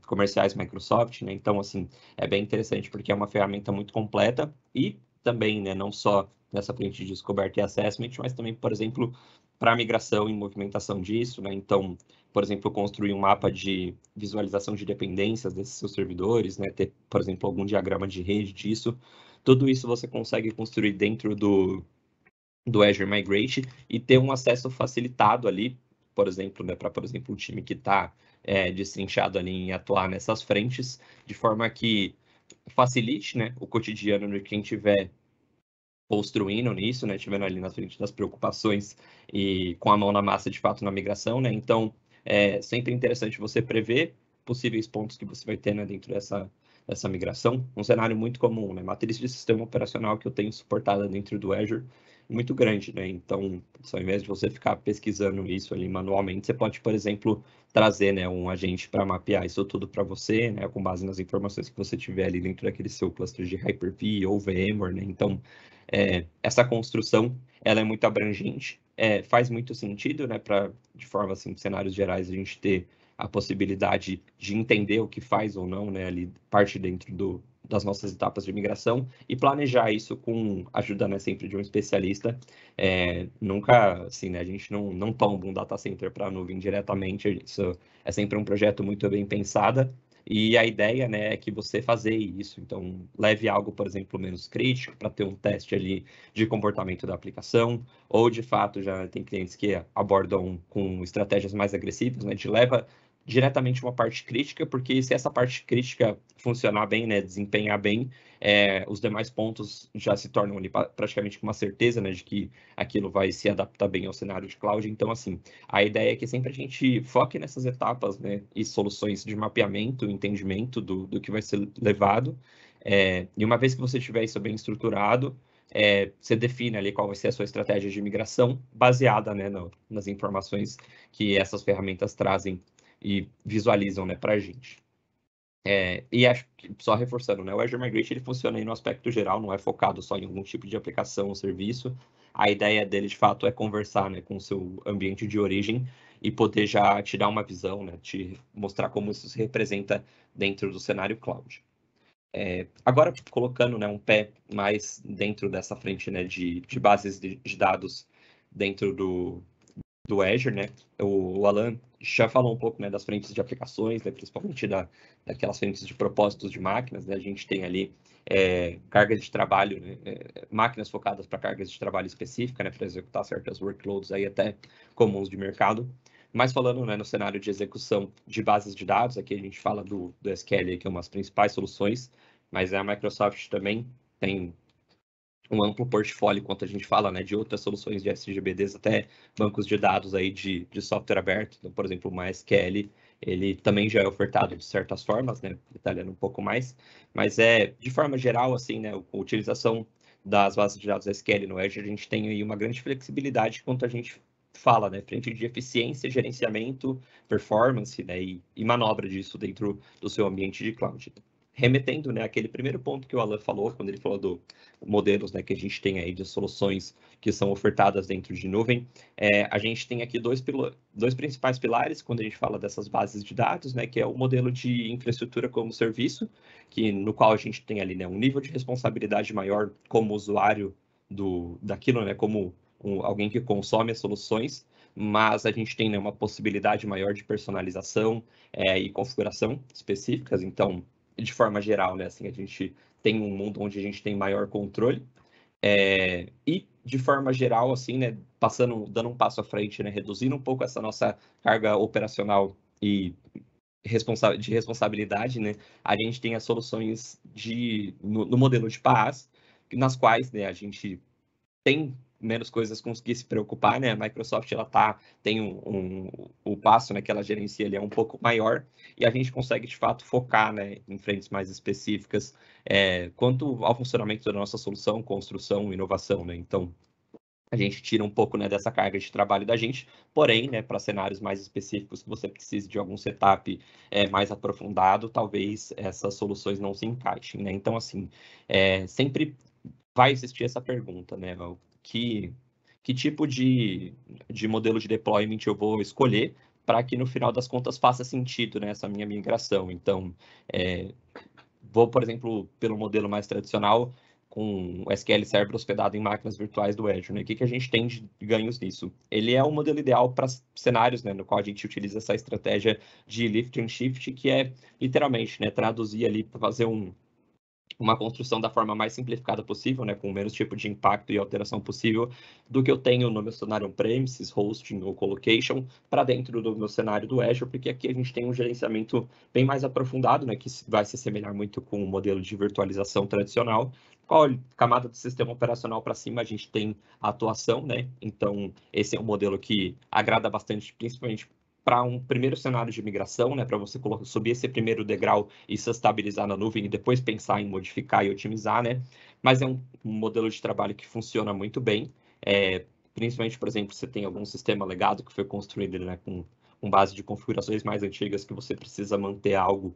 B: comerciais Microsoft, né? Então, assim, é bem interessante porque é uma ferramenta muito completa e também, né, não só nessa frente de descoberta e assessment, mas também, por exemplo, para a migração e movimentação disso, né? Então, por exemplo, construir um mapa de visualização de dependências desses seus servidores, né? Ter, por exemplo, algum diagrama de rede disso. Tudo isso você consegue construir dentro do Azure Migrate e ter um acesso facilitado ali, por exemplo, né, para, por exemplo, o time que está destrinchado ali em atuar nessas frentes, de forma que facilite, né, o cotidiano de quem estiver construindo nisso, né, estiver ali na frente das preocupações e com a mão na massa, de fato, na migração, né, então é sempre interessante você prever possíveis pontos que você vai ter, né, dentro dessa migração. Um cenário muito comum, né, matriz de sistema operacional que eu tenho suportada dentro do Azure, muito grande, né? Então, ao invés de você ficar pesquisando isso ali manualmente, você pode, por exemplo, trazer, né, um agente para mapear isso tudo para você, né, com base nas informações que você tiver ali dentro daquele seu cluster de Hyper-V ou VMware, né? Então, essa construção, ela é muito abrangente, faz muito sentido, né, para, de forma assim, cenários gerais, a gente ter a possibilidade de entender o que faz ou não, né, ali parte dentro das nossas etapas de migração e planejar isso com ajuda, né, sempre de um especialista. Nunca, assim, né, a gente não tomba um data center para a nuvem diretamente, isso é sempre um projeto muito bem pensado. E a ideia, né, é que você fazer isso. Então, leve algo, por exemplo, menos crítico para ter um teste ali de comportamento da aplicação, ou de fato já tem clientes que abordam com estratégias mais agressivas, né, de leva diretamente uma parte crítica, porque se essa parte crítica funcionar bem, né, desempenhar bem, os demais pontos já se tornam ali praticamente uma certeza, né, de que aquilo vai se adaptar bem ao cenário de cloud. Então, assim, a ideia é que sempre a gente foque nessas etapas, né, e soluções de mapeamento, entendimento do que vai ser levado. E uma vez que você tiver isso bem estruturado, você define ali qual vai ser a sua estratégia de migração baseada, né, nas informações que essas ferramentas trazem e visualizam, né, para a gente. E acho que, só reforçando, né, o Azure Migrate ele funciona aí no aspecto geral, não é focado só em algum tipo de aplicação ou serviço. A ideia dele, de fato, é conversar, né, com o seu ambiente de origem e poder já te dar uma visão, né, te mostrar como isso se representa dentro do cenário cloud. Agora, colocando, né, um pé mais dentro dessa frente, né, de bases de dados dentro do Azure, né? O Alan já falou um pouco, né, das frentes de aplicações, né, principalmente daquelas frentes de propósitos de máquinas, né? A gente tem ali cargas de trabalho, né, máquinas focadas para cargas de trabalho específica, né, para executar certas workloads aí até comuns de mercado. Mas falando, né, no cenário de execução de bases de dados, aqui a gente fala do SQL, que é uma das principais soluções, mas a Microsoft também tem um amplo portfólio, quanto a gente fala, né, de outras soluções de SGBDs, até bancos de dados aí de software aberto. Então, por exemplo, o MySQL, ele também já é ofertado de certas formas, né, detalhando um pouco mais, mas de forma geral, assim, né, a utilização das bases de dados SQL no Azure, a gente tem aí uma grande flexibilidade quanto a gente fala, né, frente de eficiência, gerenciamento, performance, né, e manobra disso dentro do seu ambiente de cloud. Remetendo, né, aquele primeiro ponto que o Alan falou, quando ele falou do modelos, né, que a gente tem aí de soluções que são ofertadas dentro de nuvem, a gente tem aqui dois principais pilares quando a gente fala dessas bases de dados, né, que é o modelo de infraestrutura como serviço, no qual a gente tem ali, né, um nível de responsabilidade maior como usuário daquilo, né, como alguém que consome as soluções, mas a gente tem, né, uma possibilidade maior de personalização e configuração específicas. Então, de forma geral, né, assim, a gente tem um mundo onde a gente tem maior controle. E, de forma geral, assim, né, dando um passo à frente, né, reduzindo um pouco essa nossa carga operacional e de responsabilidade, né, a gente tem as soluções no modelo de PaaS, nas quais, né, a gente tem menos coisas com que se preocupar, né? A Microsoft ela tem o passo, né, que ela gerencia ele é um pouco maior e a gente consegue de fato focar, né, em frentes mais específicas quanto ao funcionamento da nossa solução, construção, inovação, né? Então a gente tira um pouco, né, dessa carga de trabalho da gente, porém, né, para cenários mais específicos que você precise de algum setup mais aprofundado, talvez essas soluções não se encaixem, né? Então, assim, sempre vai existir essa pergunta, né? Que tipo de modelo de deployment eu vou escolher para que no final das contas faça sentido, né, essa minha migração. Então, vou, por exemplo, pelo modelo mais tradicional, com o SQL Server hospedado em máquinas virtuais do Azure, né? O que a gente tem de ganhos nisso? Ele é o modelo ideal para cenários, né, no qual a gente utiliza essa estratégia de lift and shift, que é literalmente, né, traduzir ali para fazer uma construção da forma mais simplificada possível, né, com o menos tipo de impacto e alteração possível do que eu tenho no meu cenário on-premises, hosting ou colocation, para dentro do meu cenário do Azure, porque aqui a gente tem um gerenciamento bem mais aprofundado, né, que vai se assemelhar muito com o modelo de virtualização tradicional. Qual camada do sistema operacional para cima a gente tem a atuação, né? Então, esse é um modelo que agrada bastante, principalmente para um primeiro cenário de migração, né, para você subir esse primeiro degrau e se estabilizar na nuvem e depois pensar em modificar e otimizar, né? Mas é um modelo de trabalho que funciona muito bem, principalmente, por exemplo, você tem algum sistema legado que foi construído, né, com base de configurações mais antigas que você precisa manter algo,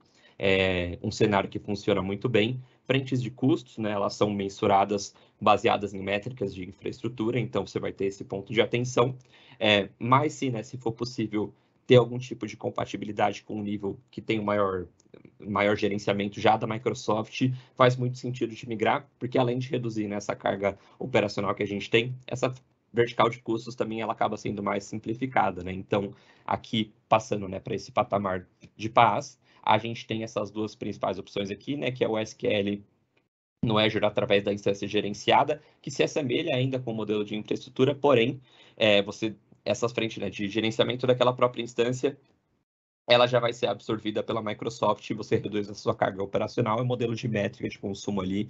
B: um cenário que funciona muito bem. Frentes de custos, né, elas são mensuradas baseadas em métricas de infraestrutura, então você vai ter esse ponto de atenção. Mas sim, né, se for possível ter algum tipo de compatibilidade com um nível que tem um maior gerenciamento já da Microsoft, faz muito sentido de migrar, porque além de reduzir, né, essa carga operacional que a gente tem, essa vertical de custos também ela acaba sendo mais simplificada, né? Então, aqui, passando, né, para esse patamar de PaaS, a gente tem essas duas principais opções aqui, né, que é o SQL no Azure através da instância gerenciada, que se assemelha ainda com o modelo de infraestrutura, porém, essas frentes, né, de gerenciamento daquela própria instância, ela já vai ser absorvida pela Microsoft e você reduz a sua carga operacional. É um modelo de métrica de consumo ali,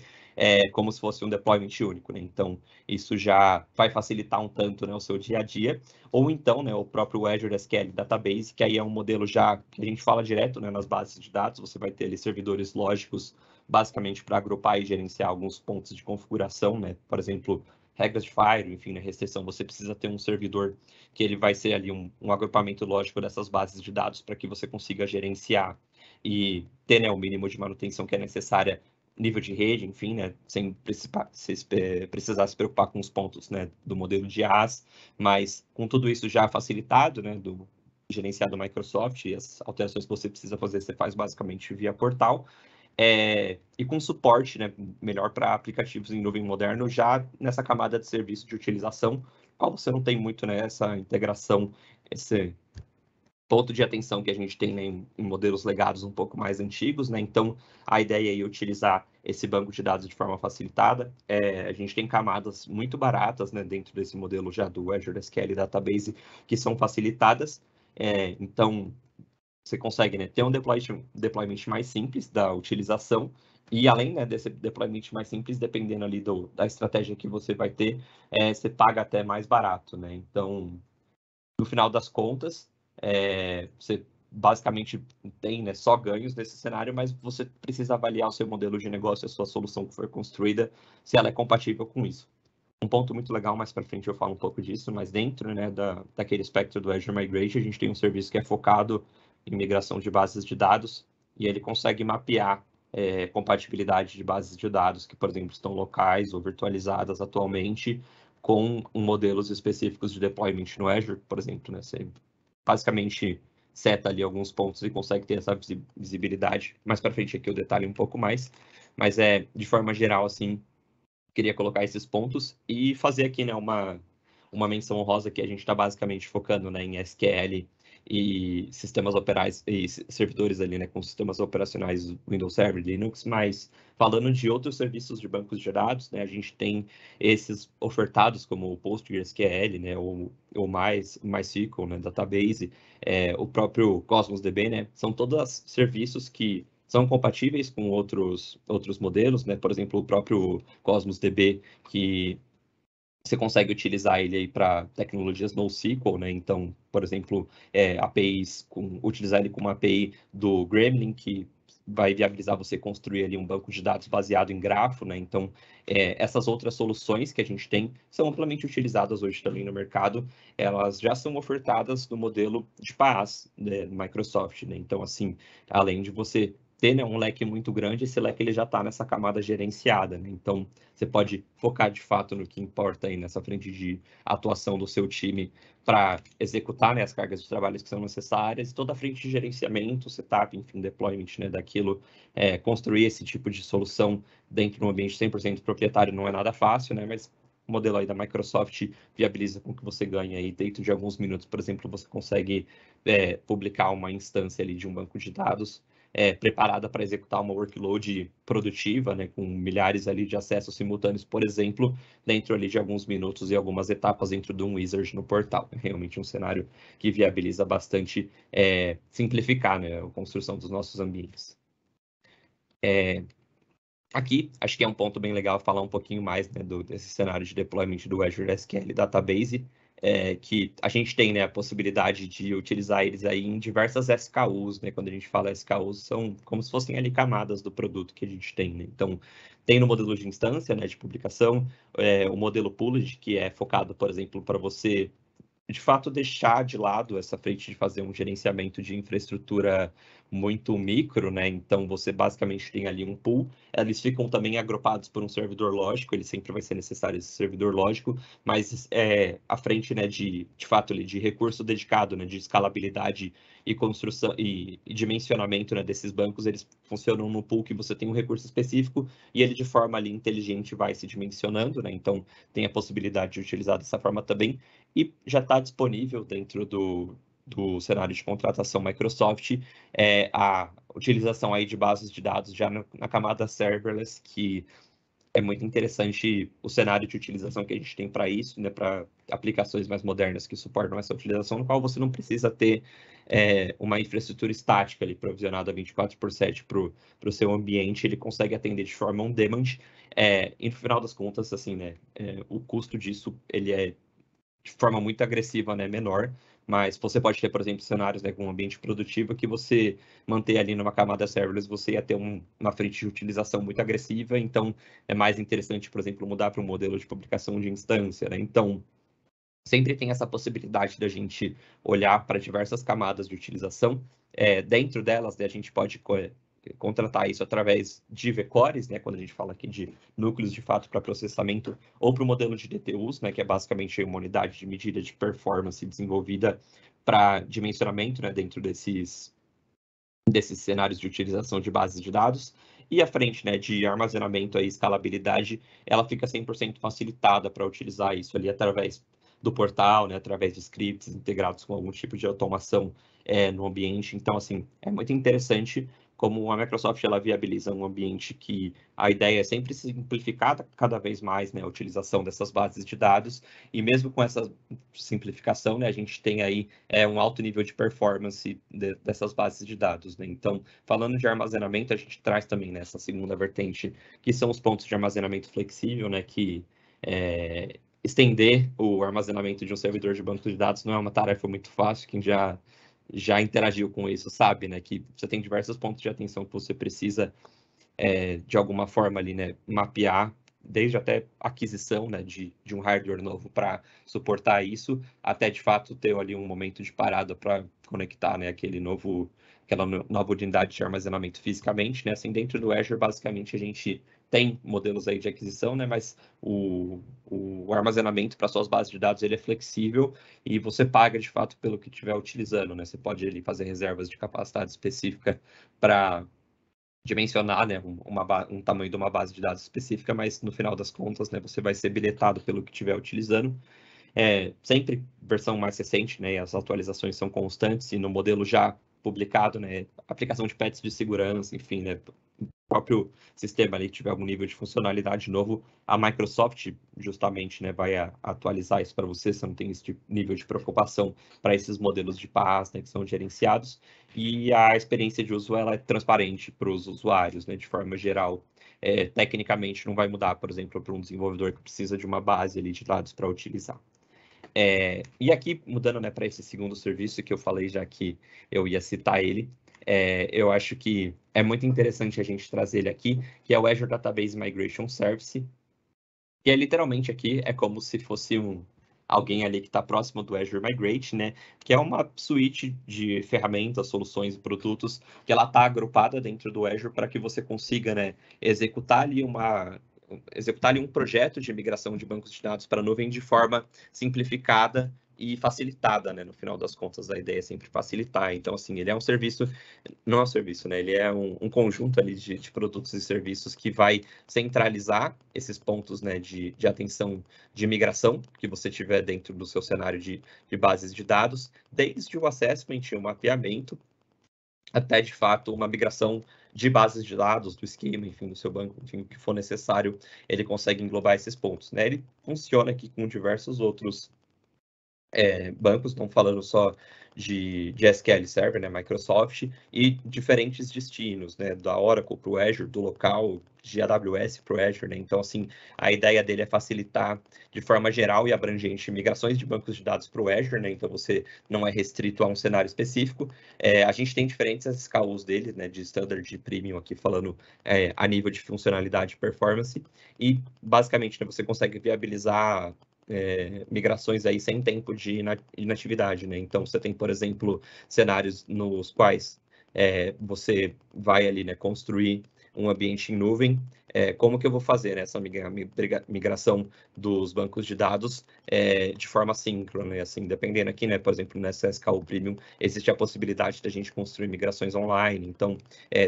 B: como se fosse um deployment único, né? Então, isso já vai facilitar um tanto, né, o seu dia a dia. Ou então, né, o próprio Azure SQL Database, que aí é um modelo já que a gente fala direto, né, nas bases de dados. Você vai ter ali servidores lógicos, basicamente para agrupar e gerenciar alguns pontos de configuração, né? Por exemplo, regras de Fire, enfim, na restrição, você precisa ter um servidor que ele vai ser ali um agrupamento lógico dessas bases de dados para que você consiga gerenciar e ter, né, o mínimo de manutenção que é necessária, nível de rede, enfim, né, sem precisar se preocupar com os pontos, né, do modelo de IaaS, mas com tudo isso já facilitado, né, do gerenciado do Microsoft e as alterações que você precisa fazer, você faz basicamente via portal. E com suporte, né, melhor para aplicativos em nuvem moderno, já nessa camada de serviço de utilização, qual você não tem muito, né, essa integração, esse ponto de atenção que a gente tem, né, em modelos legados um pouco mais antigos, né? Então, a ideia é utilizar esse banco de dados de forma facilitada. A gente tem camadas muito baratas, né, dentro desse modelo já do Azure SQL Database, que são facilitadas. Então, você consegue, né, ter um deployment mais simples da utilização e além, né, desse deployment mais simples, dependendo ali da estratégia que você vai ter, você paga até mais barato, né? Então, no final das contas, você basicamente tem, né, só ganhos nesse cenário, mas você precisa avaliar o seu modelo de negócio, a sua solução que foi construída, se ela é compatível com isso. Um ponto muito legal, mais para frente eu falo um pouco disso, mas dentro, né, daquele espectro do Azure Migration, a gente tem um serviço que é focado em migração de bases de dados e ele consegue mapear compatibilidade de bases de dados que, por exemplo, estão locais ou virtualizadas atualmente com modelos específicos de deployment no Azure, por exemplo, né? Você basicamente seta ali alguns pontos e consegue ter essa visibilidade. Mais para frente aqui eu detalho um pouco mais, mas de forma geral, assim, queria colocar esses pontos e fazer aqui, né, uma menção honrosa que a gente está basicamente focando, né, em SQL e sistemas operacionais e servidores ali, né, com sistemas operacionais Windows Server, Linux, mas falando de outros serviços de bancos de dados, né, a gente tem esses ofertados como o PostgreSQL, né, ou MySQL, né, Database, o próprio Cosmos DB, né, são todos serviços que são compatíveis com outros modelos, né? Por exemplo, o próprio Cosmos DB, que você consegue utilizar ele aí para tecnologias NoSQL, né? Então, por exemplo, APIs, utilizar ele com uma API do Gremlin, que vai viabilizar você construir ali um banco de dados baseado em grafo, né? Então, essas outras soluções que a gente tem são amplamente utilizadas hoje também no mercado. Elas já são ofertadas no modelo de PaaS, né, Microsoft, né? Então, assim, além de você ter, né, um leque muito grande, esse leque ele já está nessa camada gerenciada, né? Então, você pode focar de fato no que importa aí nessa frente de atuação do seu time para executar, né, as cargas de trabalho que são necessárias, toda a frente de gerenciamento, setup, enfim, deployment, né, daquilo, construir esse tipo de solução dentro de um ambiente 100% proprietário não é nada fácil, né, mas o modelo aí da Microsoft viabiliza com que você ganhe aí dentro de alguns minutos, por exemplo, você consegue publicar uma instância ali de um banco de dados preparada para executar uma workload produtiva, né, com milhares ali de acessos simultâneos, por exemplo, dentro ali de alguns minutos e algumas etapas dentro de um wizard no portal. É realmente um cenário que viabiliza bastante simplificar, né, a construção dos nossos ambientes. Aqui, acho que é um ponto bem legal falar um pouquinho mais, né, desse cenário de deployment do Azure SQL Database, que a gente tem, né, a possibilidade de utilizar eles aí em diversas SKUs, né? Quando a gente fala SKUs, são como se fossem ali camadas do produto que a gente tem, né? Então, tem no modelo de instância, né, de publicação, o modelo Pulled, que é focado, por exemplo, para você de fato deixar de lado essa frente de fazer um gerenciamento de infraestrutura muito micro, né? Então você basicamente tem ali um pool, eles ficam também agrupados por um servidor lógico, ele sempre vai ser necessário esse servidor lógico, mas a frente, né, de fato ali, de recurso dedicado, né, de escalabilidade e construção e dimensionamento, né, desses bancos, eles funcionam no pool que você tem um recurso específico e ele de forma ali inteligente vai se dimensionando, né? Então tem a possibilidade de utilizar dessa forma também e já está disponível dentro do cenário de contratação Microsoft a utilização aí de bases de dados já na camada serverless, que é muito interessante o cenário de utilização que a gente tem para isso, né, para aplicações mais modernas que suportam essa utilização, no qual você não precisa ter uma infraestrutura estática ali provisionada 24/7 para o seu ambiente, ele consegue atender de forma on-demand, e no final das contas, assim, né, o custo disso, ele é de forma muito agressiva, né, menor, mas você pode ter, por exemplo, cenários, né, com um ambiente produtivo que você manter ali numa camada serverless, você ia ter uma frente de utilização muito agressiva, então é mais interessante, por exemplo, mudar para um modelo de publicação de instância, né? Então, sempre tem essa possibilidade da gente olhar para diversas camadas de utilização. Dentro delas, né, a gente pode contratar isso através de vCores, né, quando a gente fala aqui de núcleos de fato para processamento, ou para o modelo de DTUs, né, que é basicamente uma unidade de medida de performance desenvolvida para dimensionamento, né, dentro desses cenários de utilização de bases de dados. E a frente, né, de armazenamento e escalabilidade, ela fica 100% facilitada para utilizar isso ali através do portal, né, através de scripts integrados com algum tipo de automação no ambiente. Então, assim, é muito interessante como a Microsoft ela viabiliza um ambiente que a ideia é sempre simplificar cada vez mais, né, a utilização dessas bases de dados, e mesmo com essa simplificação, né, a gente tem aí um alto nível de performance dessas bases de dados, né? Então, falando de armazenamento, a gente traz também nessa segunda vertente, que são os pontos de armazenamento flexível, né, que estender o armazenamento de um servidor de banco de dados não é uma tarefa muito fácil, quem já interagiu com isso sabe, né, que você tem diversos pontos de atenção que você precisa, de alguma forma ali, né, mapear, desde até aquisição, né, de um hardware novo para suportar isso, até de fato ter ali um momento de parada para conectar, né, aquela nova unidade de armazenamento fisicamente, né, assim, dentro do Azure, basicamente, a gente tem modelos aí de aquisição, né, mas o armazenamento para suas bases de dados, ele é flexível e você paga, de fato, pelo que estiver utilizando, né, você pode ali fazer reservas de capacidade específica para dimensionar, né, um tamanho de uma base de dados específica, mas no final das contas, né, você vai ser biletado pelo que estiver utilizando. Sempre versão mais recente, né, as atualizações são constantes e no modelo já publicado, né, aplicação de patches de segurança, enfim, né, o próprio sistema ali tiver algum nível de funcionalidade novo, a Microsoft justamente, né, vai atualizar isso para você não tem esse nível de preocupação para esses modelos de paz, né, que são gerenciados, e a experiência de uso ela é transparente para os usuários, né, de forma geral. Tecnicamente não vai mudar, por exemplo, para um desenvolvedor que precisa de uma base ali de dados para utilizar. E aqui, mudando, né, para esse segundo serviço que eu falei já que eu ia citar ele, eu acho que é muito interessante a gente trazer ele aqui, que é o Azure Database Migration Service, que é literalmente aqui, é como se fosse alguém ali que está próximo do Azure Migrate, né? Que é uma suíte de ferramentas, soluções e produtos que ela está agrupada dentro do Azure para que você consiga, né, executar ali um projeto de migração de bancos de dados para a nuvem de forma simplificada e facilitada, né? No final das contas, a ideia é sempre facilitar. Então, assim, ele é um serviço, não é um serviço, né? Ele é um conjunto ali de produtos e serviços que vai centralizar esses pontos, né, de atenção de migração que você tiver dentro do seu cenário de bases de dados, desde o assessment, o mapeamento, até, de fato, uma migração de bases de dados, do esquema, enfim, do seu banco, enfim, o que for necessário, ele consegue englobar esses pontos, né? Ele funciona aqui com diversos outros bancos, não falando só de SQL Server, né, Microsoft, e diferentes destinos, né, da Oracle para o Azure, do local, de AWS para o Azure, né? Então, assim, a ideia dele é facilitar de forma geral e abrangente migrações de bancos de dados para o Azure, né? Então, você não é restrito a um cenário específico. A gente tem diferentes SKUs dele, né, de Standard e Premium aqui, falando a nível de funcionalidade e performance, e basicamente, né, você consegue viabilizar migrações aí sem tempo de inatividade, né? Então, você tem, por exemplo, cenários nos quais você vai ali, né, construir um ambiente em nuvem. Como que eu vou fazer, né, essa migração dos bancos de dados de forma síncrona, né? Assim, dependendo aqui, né, por exemplo, nessa SKU Premium, existe a possibilidade da gente construir migrações online. Então,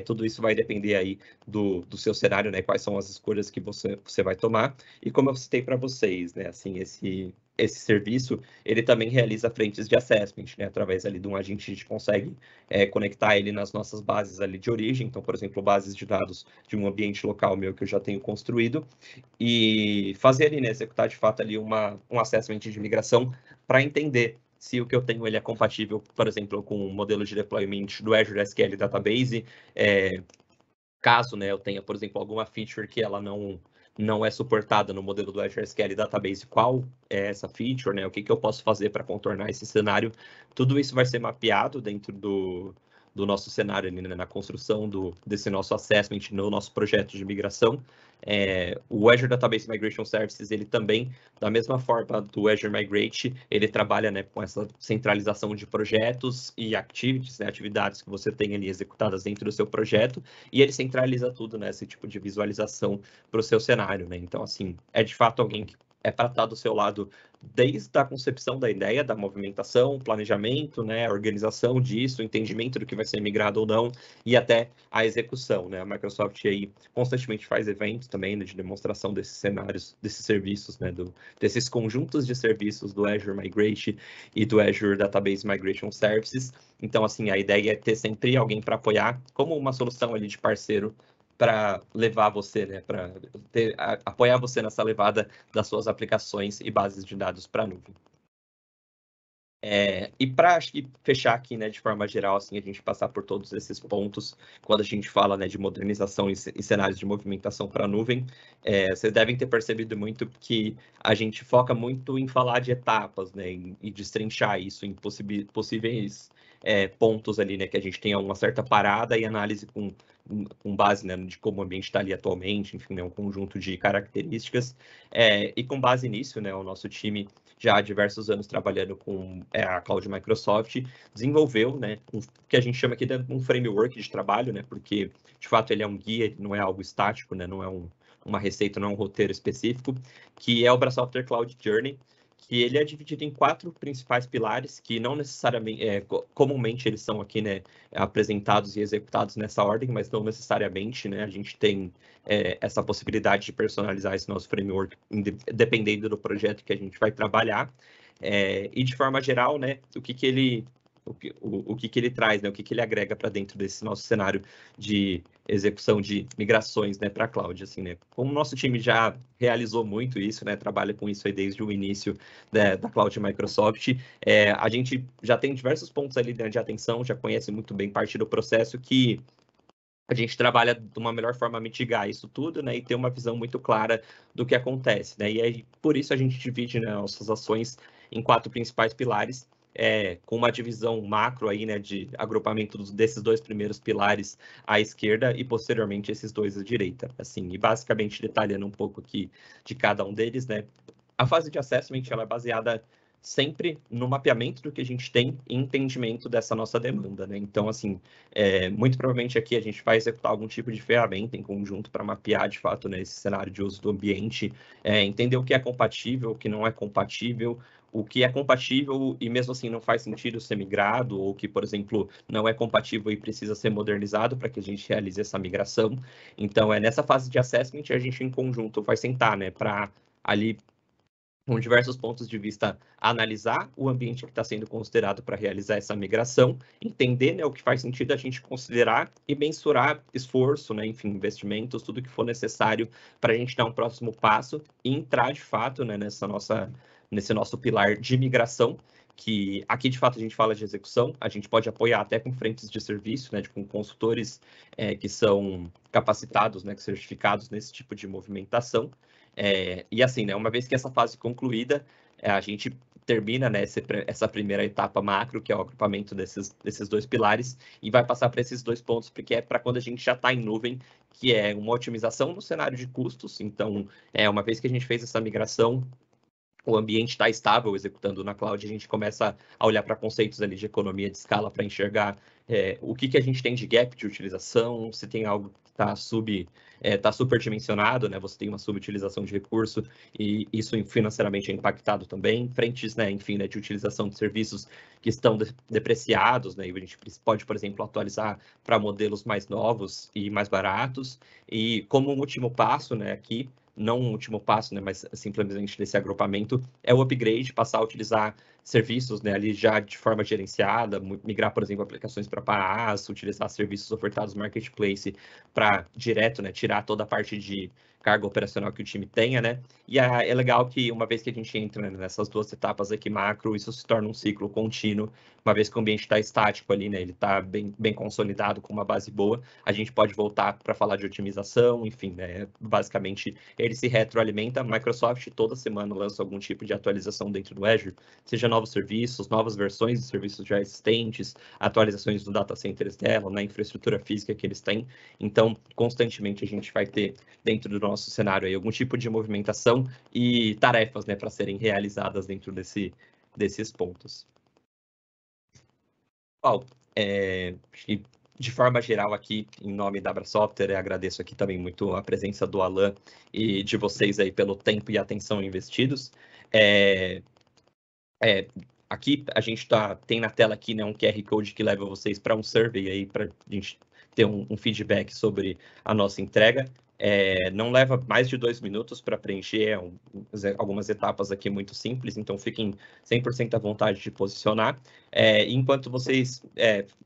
B: tudo isso vai depender aí do seu cenário, né? Quais são as escolhas que você vai tomar. E como eu citei para vocês, né, assim, esse serviço, ele também realiza frentes de assessment, né? Através ali de um agente, a gente consegue conectar ele nas nossas bases ali de origem. Então, por exemplo, bases de dados de um ambiente local meu que eu já tenho construído, e fazer ali, né, executar de fato ali um assessment de migração para entender se o que eu tenho ele é compatível, por exemplo, com o modelo de deployment do Azure SQL Database, caso, né, eu tenha, por exemplo, alguma feature que ela não é suportada no modelo do Azure SQL Database, qual é essa feature, né? O que eu posso fazer para contornar esse cenário? Tudo isso vai ser mapeado dentro do nosso cenário, né, na construção desse nosso assessment, no nosso projeto de migração. O Azure Database Migration Services, ele também, da mesma forma do Azure Migrate, ele trabalha, né, com essa centralização de projetos e activities, né, atividades que você tem ali executadas dentro do seu projeto, e ele centraliza tudo, né, esse tipo de visualização para o seu cenário, né? Então, assim, é de fato alguém que é para estar do seu lado desde a concepção da ideia, da movimentação, planejamento, né, organização disso, entendimento do que vai ser migrado ou não, e até a execução, né? A Microsoft aí constantemente faz eventos também, né, de demonstração desses cenários, desses serviços, né, desses conjuntos de serviços do Azure Migrate e do Azure Database Migration Services. Então, assim, a ideia é ter sempre alguém para apoiar, como uma solução ali de parceiro, para levar você, né, para apoiar você nessa levada das suas aplicações e bases de dados para a nuvem. E para, acho que, fechar aqui, né, de forma geral, assim, a gente passar por todos esses pontos, quando a gente fala, né, de modernização e cenários de movimentação para a nuvem, vocês devem ter percebido muito que a gente foca muito em falar de etapas, né, e destrinchar isso em possíveis pontos ali, né, que a gente tenha uma certa parada e análise com base, né, de como o ambiente está ali atualmente, enfim, né, um conjunto de características, e com base nisso, né, o nosso time, já há diversos anos trabalhando com a Cloud Microsoft, desenvolveu, né, o que a gente chama aqui de um framework de trabalho, né, porque, de fato, ele é um guia, não é algo estático, né, não é uma receita, não é um roteiro específico, que é o Software Cloud Journey, que ele é dividido em 4 principais pilares, que não necessariamente, comumente eles são aqui, né, apresentados e executados nessa ordem, mas não necessariamente, né, a gente tem essa possibilidade de personalizar esse nosso framework, dependendo do projeto que a gente vai trabalhar, e de forma geral, né, o que ele traz, né, o que ele agrega para dentro desse nosso cenário de execução de migrações, né, para a cloud, assim, né? Como o nosso time já realizou muito isso, né, trabalha com isso aí desde o início da Cloud Microsoft, a gente já tem diversos pontos ali de atenção, já conhece muito bem parte do processo que a gente trabalha de uma melhor forma a mitigar isso tudo, né, e ter uma visão muito clara do que acontece, né? E aí, por isso a gente divide, né, nossas ações em 4 principais pilares, com uma divisão macro aí, né, de agrupamento desses 2 primeiros pilares à esquerda e posteriormente esses 2 à direita, assim, e basicamente detalhando um pouco aqui de cada um deles, né? A fase de assessment ela é baseada sempre no mapeamento do que a gente tem e entendimento dessa nossa demanda, né? Então, assim, muito provavelmente aqui a gente vai executar algum tipo de ferramenta em conjunto para mapear, de fato, né, esse cenário de uso do ambiente, entender o que é compatível, o que não é compatível, o que é compatível e mesmo assim não faz sentido ser migrado, ou que, por exemplo, não é compatível e precisa ser modernizado para que a gente realize essa migração. Então, nessa fase de assessment, a gente em conjunto vai sentar, né, para ali com diversos pontos de vista, analisar o ambiente que está sendo considerado para realizar essa migração, entender, né, o que faz sentido a gente considerar e mensurar esforço, né, enfim, investimentos, tudo que for necessário para a gente dar um próximo passo e entrar, de fato, né, nesse nosso pilar de migração, que aqui, de fato, a gente fala de execução, a gente pode apoiar até com frentes de serviço, né, com consultores que são capacitados, né, certificados nesse tipo de movimentação. E assim, né, uma vez que essa fase concluída, a gente termina, né, essa primeira etapa macro, que é o agrupamento desses dois pilares, e vai passar para esses dois pontos, porque é para quando a gente já está em nuvem, que é uma otimização no cenário de custos. Então, uma vez que a gente fez essa migração, o ambiente está estável executando na cloud, a gente começa a olhar para conceitos ali de economia de escala para enxergar o que a gente tem de gap de utilização, se tem algo que está superdimensionado, né? Você tem uma subutilização de recurso e isso financeiramente é impactado também. Frentes, né, enfim, né, de utilização de serviços que estão depreciados, né? E a gente pode, por exemplo, atualizar para modelos mais novos e mais baratos. E como último passo, né, aqui, não um último passo, né, mas simplesmente desse agrupamento, é o upgrade, passar a utilizar serviços, né, ali já de forma gerenciada, migrar, por exemplo, aplicações para PaaS, utilizar serviços ofertados no Marketplace para direto, né, tirar toda a parte de carga operacional que o time tenha, né? E é legal que uma vez que a gente entra nessas duas etapas aqui macro, isso se torna um ciclo contínuo, uma vez que o ambiente está estático ali, né? Ele está bem consolidado, com uma base boa, a gente pode voltar para falar de otimização, enfim, né? Basicamente, ele se retroalimenta. A Microsoft toda semana lança algum tipo de atualização dentro do Azure, seja novos serviços, novas versões de serviços já existentes, atualizações do data centers dela, na infraestrutura física que eles têm. Então, constantemente a gente vai ter dentro do nosso cenário aí algum tipo de movimentação e tarefas, né, para serem realizadas dentro desses pontos. Paulo, de forma geral aqui, em nome da Abra Software, agradeço aqui também muito a presença do Alan e de vocês aí pelo tempo e atenção investidos. Aqui a gente tem na tela aqui, né, um QR Code que leva vocês para um survey aí para a gente ter um feedback sobre a nossa entrega. Não leva mais de 2 minutos para preencher, algumas etapas aqui muito simples, então fiquem 100% à vontade de posicionar. Enquanto vocês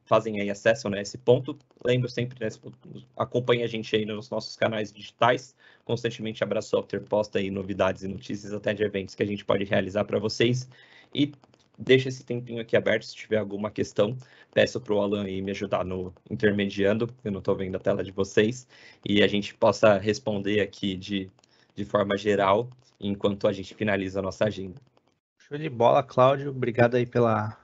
B: fazem aí, acessam, né, esse ponto, lembro sempre, né, acompanhe a gente aí nos nossos canais digitais, constantemente a Abra Software posta aí novidades e notícias até de eventos que a gente pode realizar para vocês. E deixa esse tempinho aqui aberto, se tiver alguma questão, peço para o Alan aí me ajudar no intermediando, eu não estou vendo a tela de vocês, e a gente possa responder aqui de forma geral, enquanto a gente finaliza a nossa agenda.
A: Show de bola, Cláudio. Obrigado aí pela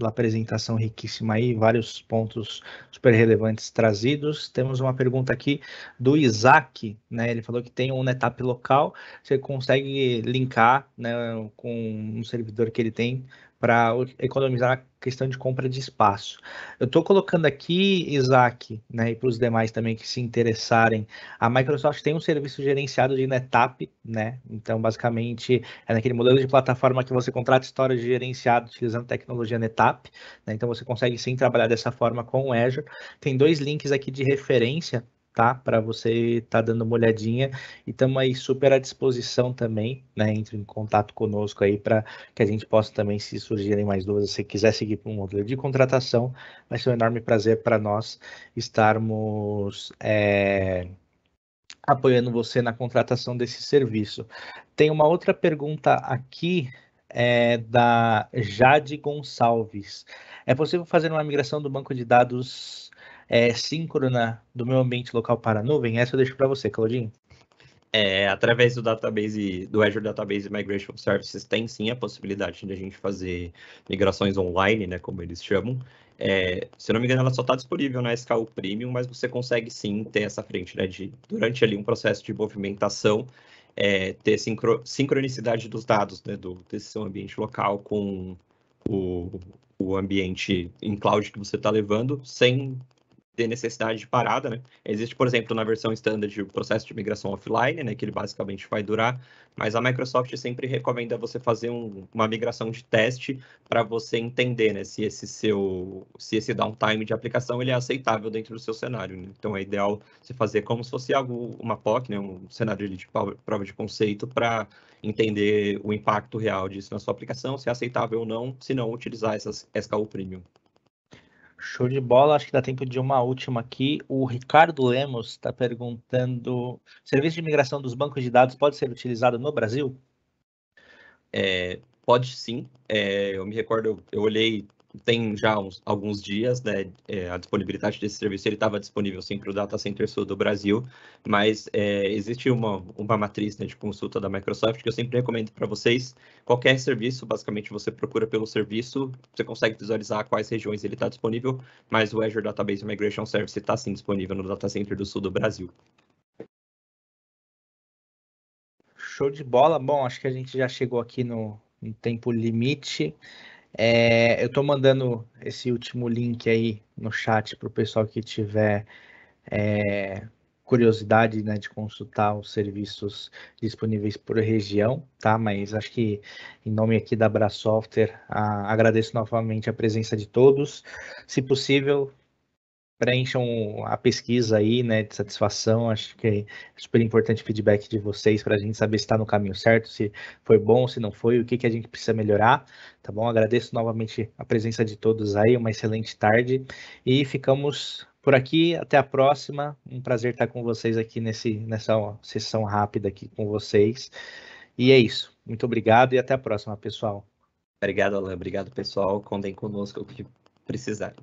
A: apresentação riquíssima aí, vários pontos super relevantes trazidos. Temos uma pergunta aqui do Isaac, né? Ele falou que tem um NetApp local, você consegue linkar, né, com um servidor que ele tem para economizar a questão de compra de espaço. Eu estou colocando aqui, Isaac, né, e para os demais também que se interessarem, a Microsoft tem um serviço gerenciado de NetApp, né? Então, basicamente, é naquele modelo de plataforma que você contrata storage gerenciado utilizando tecnologia NetApp, né? Então você consegue sim trabalhar dessa forma com o Azure. Tem 2 links aqui de referência, tá? Para você estar dando uma olhadinha, e estamos aí super à disposição também, né? Entre em contato conosco aí para que a gente possa também, se surgirem mais dúvidas, se quiser seguir para um modelo de contratação, vai ser um enorme prazer para nós estarmos apoiando você na contratação desse serviço. Tem uma outra pergunta aqui, da Jade Gonçalves. É possível fazer uma migração do banco de dados síncrona do meu ambiente local para a nuvem? Essa eu deixo para você, Claudinho.
B: Através do Azure Database Migration Services, tem sim a possibilidade de a gente fazer migrações online, né, como eles chamam. Se eu não me engano, ela só está disponível na SKU Premium, mas você consegue sim ter essa frente, né, durante ali um processo de movimentação, ter sincronicidade dos dados, né, desse seu ambiente local com o ambiente em cloud que você está levando, sem ter necessidade de parada, né? Existe, por exemplo, na versão standard o processo de migração offline, né, que ele basicamente vai durar, mas a Microsoft sempre recomenda você fazer uma migração de teste para você entender, né, se esse downtime de aplicação ele é aceitável dentro do seu cenário, né? Então é ideal você fazer como se fosse uma POC, né, um cenário de prova de conceito para entender o impacto real disso na sua aplicação, se é aceitável ou não, se não utilizar essas SKU Premium.
A: Show de bola, acho que dá tempo de uma última aqui. O Ricardo Lemos está perguntando: serviço de migração dos bancos de dados pode ser utilizado no Brasil?
B: Pode sim. Eu me recordo, eu olhei, tem já alguns dias, né, a disponibilidade desse serviço, ele estava disponível sim para o Data Center Sul do Brasil, mas existe uma matriz, né, de consulta da Microsoft que eu sempre recomendo para vocês. Qualquer serviço, basicamente você procura pelo serviço, você consegue visualizar quais regiões ele está disponível, mas o Azure Database Migration Service está sim disponível no Data Center do Sul do Brasil.
A: Show de bola. Bom, acho que a gente já chegou aqui no tempo limite. Eu estou mandando esse último link aí no chat para o pessoal que tiver curiosidade, né, de consultar os serviços disponíveis por região, tá? Mas acho que em nome aqui da Bra Software, agradeço novamente a presença de todos. Se possível, preencham a pesquisa aí, né, de satisfação. Acho que é super importante o feedback de vocês para a gente saber se está no caminho certo, se foi bom, se não foi, o que a gente precisa melhorar, tá bom? Agradeço novamente a presença de todos aí, uma excelente tarde e ficamos por aqui. Até a próxima. Um prazer estar com vocês aqui nessa sessão rápida aqui com vocês. E é isso. Muito obrigado e até a próxima, pessoal.
B: Obrigado, Alan. Obrigado, pessoal. Contem conosco o que precisar.